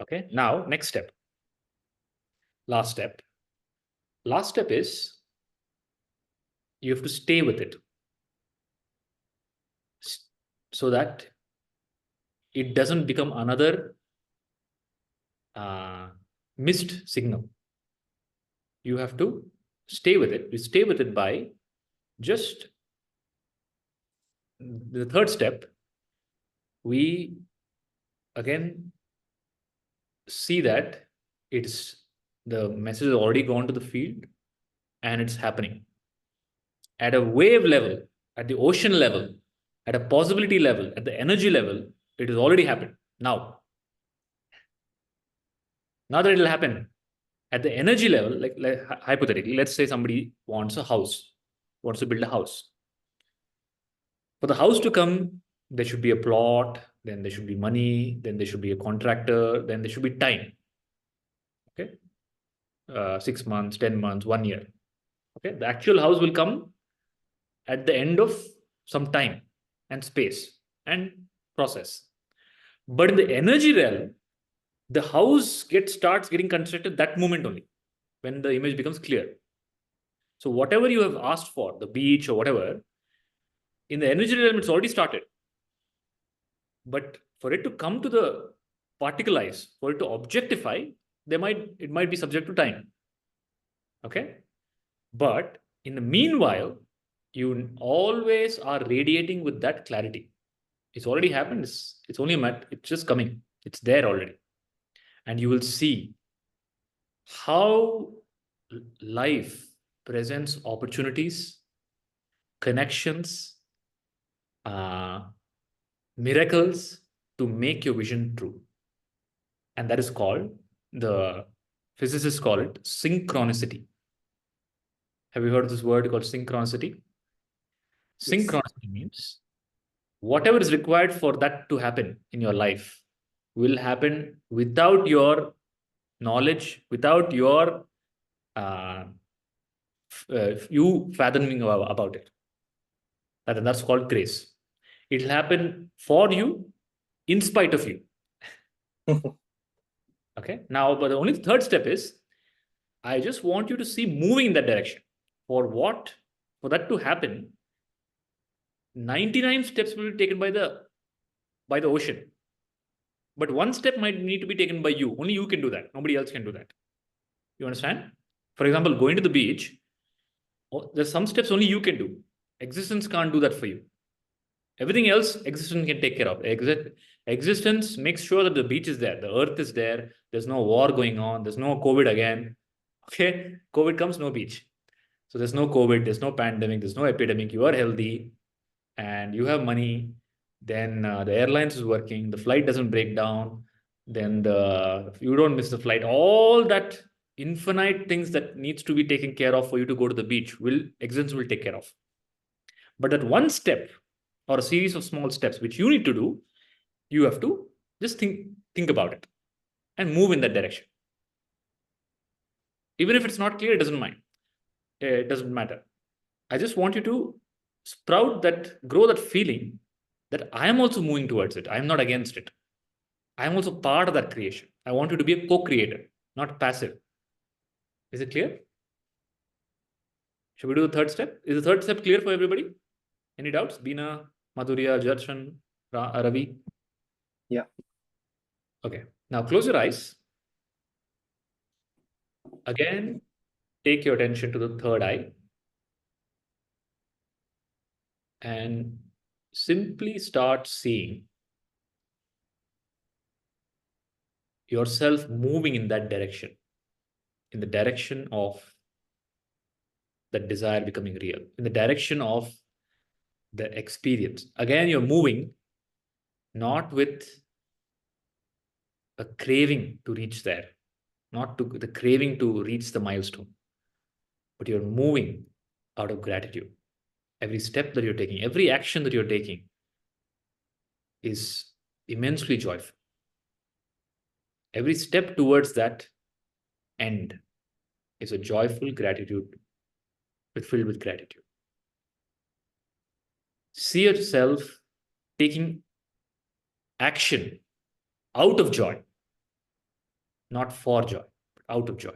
Okay. Now, next step. Last step. Last step is you have to stay with it so that it doesn't become another missed signal. You have to stay with it. You stay with it by just the third step. We again see that the message has already gone to the field and it's happening at a wave level, at the ocean level, at a possibility level, at the energy level. It has already happened now that it will happen at the energy level, like hypothetically, let's say somebody wants to build a house. For the house to come, there should be a plot, then there should be money, then there should be a contractor, then there should be time. Okay. 6 months, 10 months, 1 year. Okay. The actual house will come at the end of some time and space and process. But in the energy realm, the house starts getting constructed that moment only, when the image becomes clear. So whatever you have asked for, the beach or whatever, in the energy realm, it's already started. But for it to come to the particleize, for it to objectify, it might be subject to time. Okay. But in the meanwhile, you always are radiating with that clarity. It's already happened. It's only it's just coming. It's there already. And you will see how life presents opportunities, connections, miracles to make your vision true. And that is called, the physicists call it synchronicity. Have you heard of this word called synchronicity? Synchronicity means whatever is required for that to happen in your life will happen without your knowledge, without your you fathoming about it. That's called grace. It will happen for you in spite of you. Okay. Now, but the only third step is, I just want you to see moving in that direction. For that to happen, 99 steps will be taken by the ocean. But one step might need to be taken by you. Only you can do that. Nobody else can do that. You understand? For example, going to the beach, there's some steps only you can do. Existence can't do that for you. Everything else, existence can take care of. Existence makes sure that the beach is there, the earth is there, there's no war going on, there's no COVID again. Okay, COVID comes, no beach. So there's no COVID, there's no pandemic, there's no epidemic, you are healthy and you have money, then the airlines is working, the flight doesn't break down, then you don't miss the flight. All that infinite things that needs to be taken care of for you to go to the beach, existence will take care of. But that one step or a series of small steps which you need to do, you have to just think about it and move in that direction. Even if it's not clear, it doesn't mind. It doesn't matter. I just want you to grow that feeling that I am also moving towards it. I am not against it. I am also part of that creation. I want you to be a co-creator, not passive. Is it clear? Should we do the third step? Is the third step clear for everybody? Any doubts? Beena, Madhurya, Jarshan, Ravi? Yeah. Okay. Now close your eyes. Again, take your attention to the third eye. And simply start seeing yourself moving in that direction, in the direction of that desire becoming real, in the direction of the experience. Again, you're moving not with a craving to reach there, not to the craving to reach the milestone, but you're moving out of gratitude. Every step that you're taking, every action that you're taking is immensely joyful. Every step towards that end is a joyful gratitude, filled with gratitude. See yourself taking action out of joy, not for joy, but out of joy.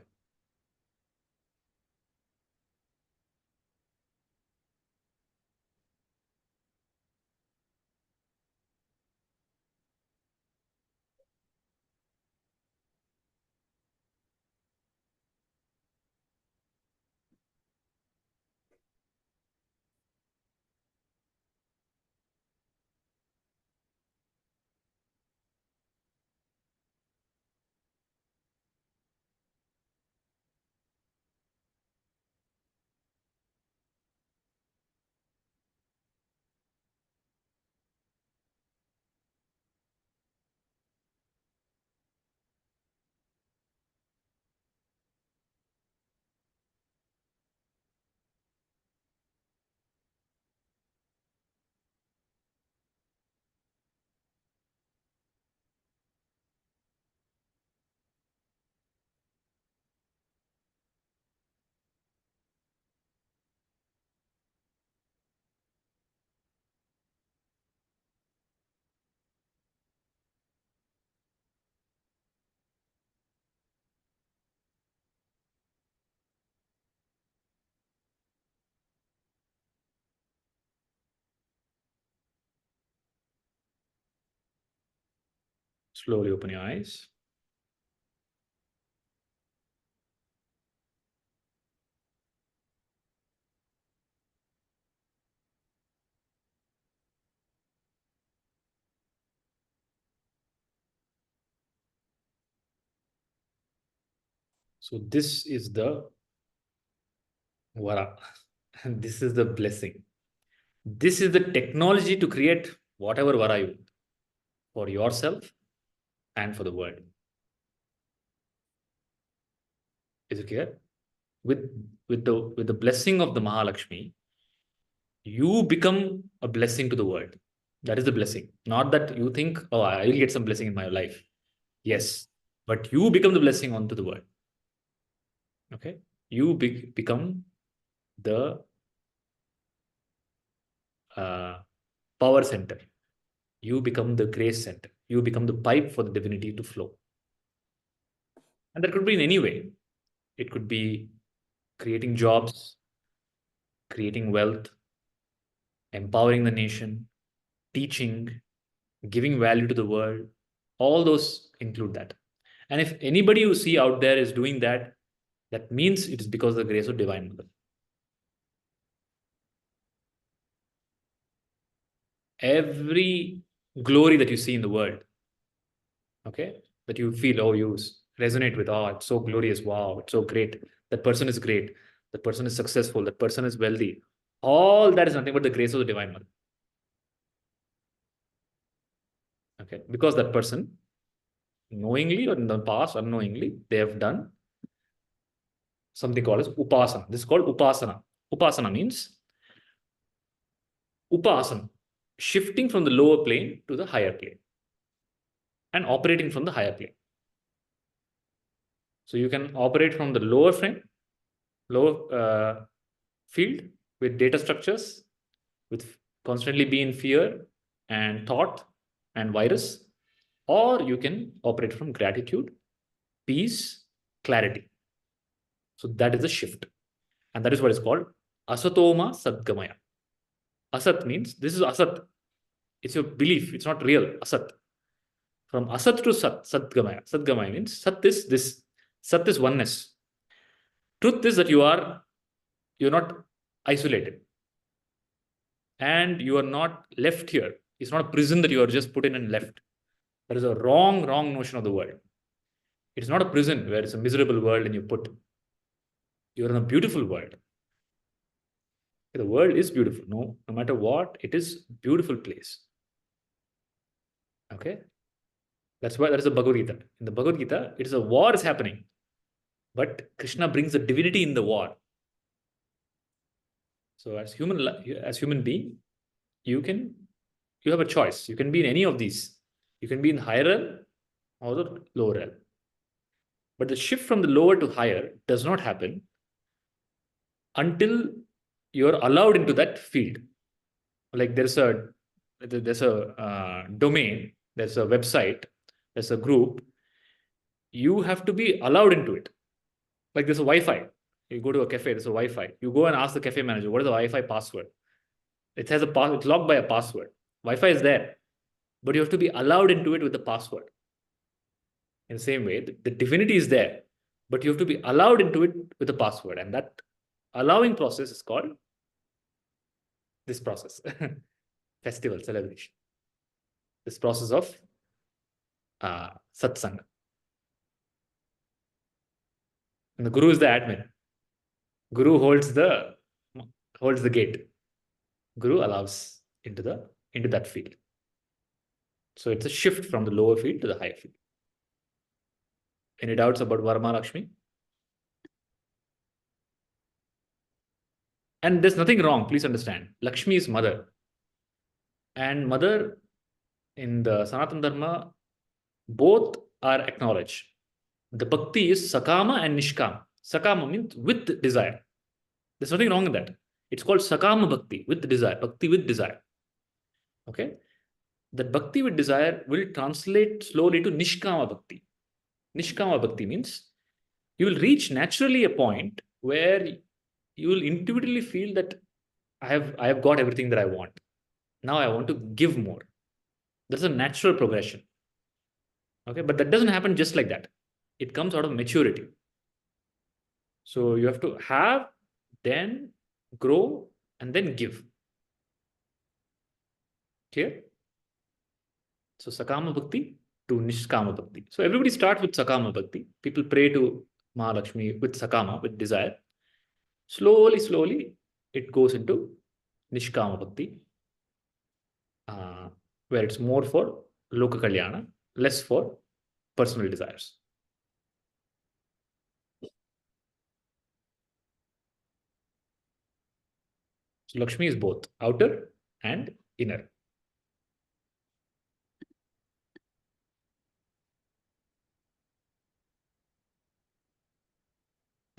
Slowly open your eyes. So this is the Vara, and this is the blessing. This is the technology to create whatever Vara you want for yourself and for the world. Is it clear? With the blessing of the Mahalakshmi, you become a blessing to the world. That is the blessing. Not that you think, oh, I will get some blessing in my life. Yes, but you become the blessing onto the world. Okay, you become the power center. You become the grace center. You become the pipe for the divinity to flow. And that could be in any way. It could be creating jobs, creating wealth, empowering the nation, teaching, giving value to the world. All those include that. And if anybody you see out there is doing that, that means it is because of the grace of Divine Mother. Every glory that you see in the world, okay, that you feel, oh, you resonate with, oh, it's so glorious, wow, it's so great. That person is great. That person is successful. That person is wealthy. All that is nothing but the grace of the Divine Mother. Okay, because that person, knowingly or in the past, unknowingly, they have done something called as upasana. This is called upasana. Upasana means upasana. shifting from the lower plane to the higher plane and operating from the higher plane. So you can operate from the lower field with data structures, with constantly be in fear and thought and virus, or you can operate from gratitude, peace, clarity. So that is the shift. And that is what is called asatoma sadgamaya. Asat means this is asat. It's your belief. It's not real. Asat. From asat to sat, sadgamaya. Sadgamaya means sat is this. Sat is oneness. Truth is that you're not isolated. And you are not left here. It's not a prison that you are just put in and left. That is a wrong notion of the world. It's not a prison where it's a miserable world and you put. You're in a beautiful world. The world is beautiful. No matter what, it is a beautiful place. Okay? That's why there is a Bhagavad Gita. In the Bhagavad Gita, it is a war is happening. But Krishna brings the divinity in the war. So as human being, you have a choice. You can be in any of these. You can be in higher realm or the lower realm. But the shift from the lower to higher does not happen until you're allowed into that field. Like there's a domain, there's a website, there's a group. You have to be allowed into it. Like there's a Wi-Fi. You go to a cafe, there's a Wi-Fi. You go and ask the cafe manager, what is the Wi-Fi password? It has it's locked by a password. Wi-Fi is there, but you have to be allowed into it with the password. In the same way, the divinity is there, but you have to be allowed into it with a password. And that allowing process is called this process. Festival, celebration. This process of satsanga. And the guru is the admin. Guru holds the gate. Guru allows into that field. So it's a shift from the lower field to the higher field. Any doubts about VaraMahaLakshmi? And there's nothing wrong, please understand. Lakshmi is mother. And mother in the Sanatana Dharma, both are acknowledged. The bhakti is sakama and nishkama. Sakama means with desire. There's nothing wrong in that. It's called sakama bhakti, with desire, bhakti with desire. Okay? That bhakti with desire will translate slowly to nishkama bhakti. Nishkama bhakti means you will reach naturally a point where you will intuitively feel that I have got everything that I want. Now I want to give more. That's a natural progression. Okay, but that doesn't happen just like that. It comes out of maturity. So you have to have, then grow, and then give. Clear? So Sakama Bhakti to Nishkama Bhakti. So everybody starts with Sakama Bhakti. People pray to Mahalakshmi with Sakama, with desire. Slowly, it goes into Nishkama Bhakti, where it's more for Loka Kalyana, less for personal desires. So Lakshmi is both outer and inner.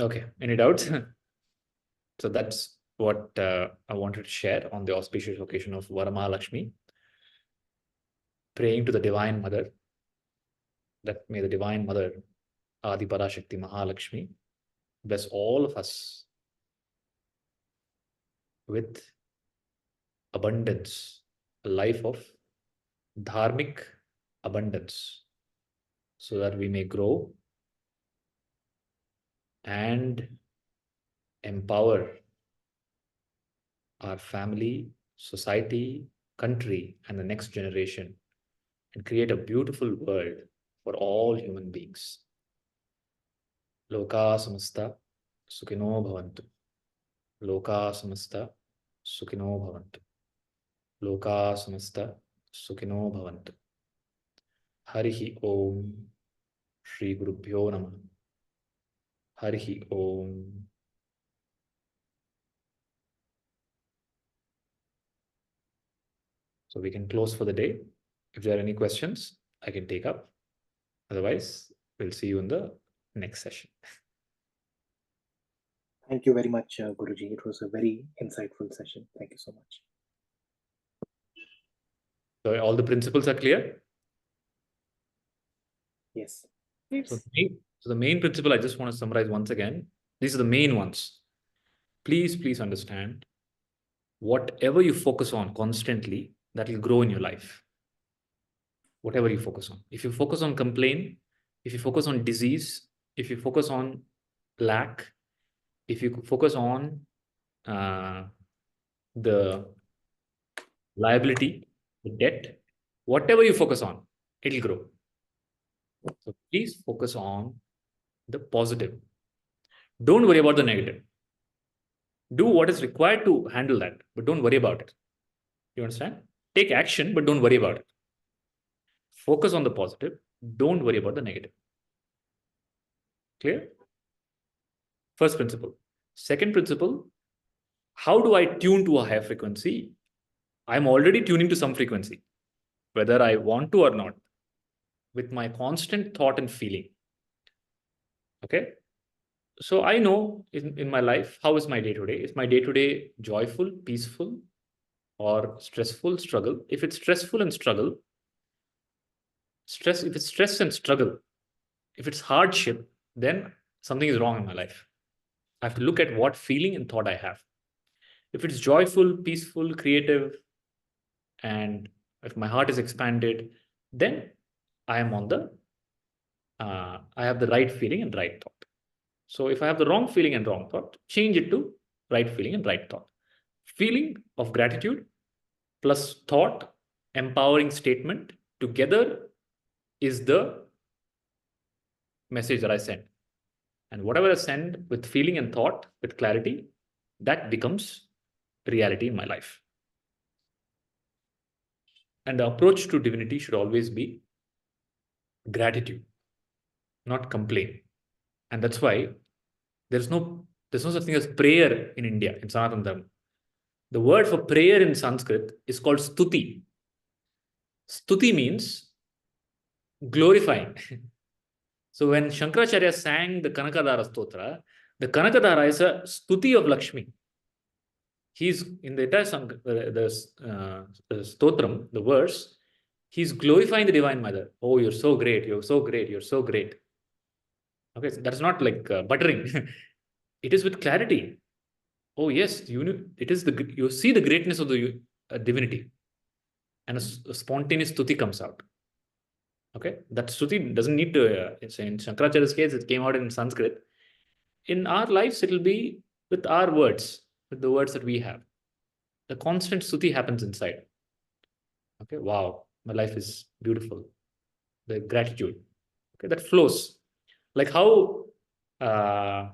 Okay, any doubts? So that's what I wanted to share on the auspicious occasion of VaraMahaLakshmi, praying to the Divine Mother, that may the Divine Mother, Adi Parashakti Mahalakshmi, bless all of us with abundance, a life of dharmic abundance, so that we may grow and empower our family, society, country, and the next generation, and create a beautiful world for all human beings. Loka samasta sukhino bhavantu. Loka samasta sukhino bhavantu. Loka samasta sukhino bhavantu. Harihi Om. Shri Gurubhyo Namah. Harihi Om. So we can close for the day. If there are any questions, I can take up. Otherwise, we'll see you in the next session. Thank you very much, Guruji. It was a very insightful session. Thank you so much. So all the principles are clear. Yes. So the main principle I just want to summarize once again. These are the main ones. Please understand. Whatever you focus on constantly, that will grow in your life. Whatever you focus on. If you focus on complaint, if you focus on disease, if you focus on lack, if you focus on the liability, the debt, whatever you focus on, it'll grow. So please focus on the positive. Don't worry about the negative. Do what is required to handle that, but don't worry about it. You understand? Take action, but don't worry about it. Focus on the positive. Don't worry about the negative. Clear? First principle. Second principle, how do I tune to a higher frequency? I'm already tuning to some frequency, whether I want to or not, with my constant thought and feeling. Okay? So I know in my life, how is my day-to-day? Is my day-to-day joyful, peaceful, or stressful, struggle? If it's stressful and struggle, if it's stress and struggle, if it's hardship, then something is wrong in my life. I have to look at what feeling and thought I have. If it's joyful, peaceful, creative, and if my heart is expanded, then I am on the, I have the right feeling and right thought. So if I have the wrong feeling and wrong thought, change it to right feeling and right thought. Feeling of gratitude plus thought, empowering statement together is the message that I send. And whatever I send with feeling and thought, with clarity, that becomes reality in my life. And the approach to divinity should always be gratitude, not complain. And that's why there's no such thing as prayer in India, in Sanatana Dharma. The word for prayer in Sanskrit is called stuti. Stuti means glorifying. So when Shankaracharya sang the Kanakadhara Stotra, the Kanakadhara is a stuti of Lakshmi. He's in the entire the stotram, the verse, he's glorifying the Divine Mother. Oh, you're so great, you're so great, you're so great. Okay, so that's not like buttering. It is with clarity. Oh yes, it is you see the greatness of the divinity, and a spontaneous stuti comes out. Okay, that stuti doesn't need to. In Shankaracharya's case, it came out in Sanskrit. In our lives, it will be with our words, with the words that we have. The constant stuti happens inside. Okay, wow, my life is beautiful. The gratitude, okay, that flows. Like how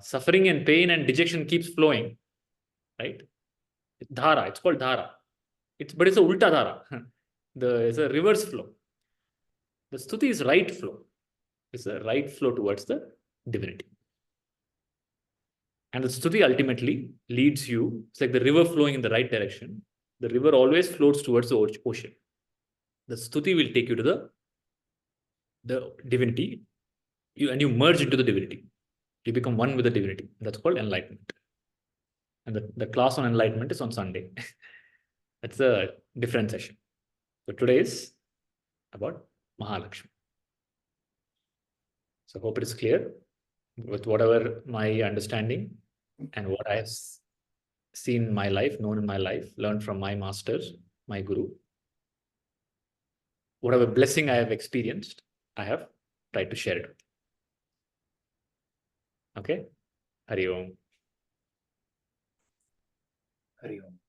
suffering and pain and dejection keeps flowing, right? Dhara, it's called dhara. But it's a ulta dhara. It's a reverse flow. The stuti is right flow. It's a right flow towards the divinity. And the stuti ultimately leads you, it's like the river flowing in the right direction. The river always floats towards the ocean. The stuti will take you to the divinity, and you merge into the divinity. You become one with the divinity. That's called enlightenment. And the class on enlightenment is on Sunday. That's a different session. So today is about Mahalakshmi. So hope it is clear with whatever my understanding and what I have seen in my life, known in my life, learned from my masters, my guru. Whatever blessing I have experienced, I have tried to share it with you. Okay? Hari Om. Hari Om.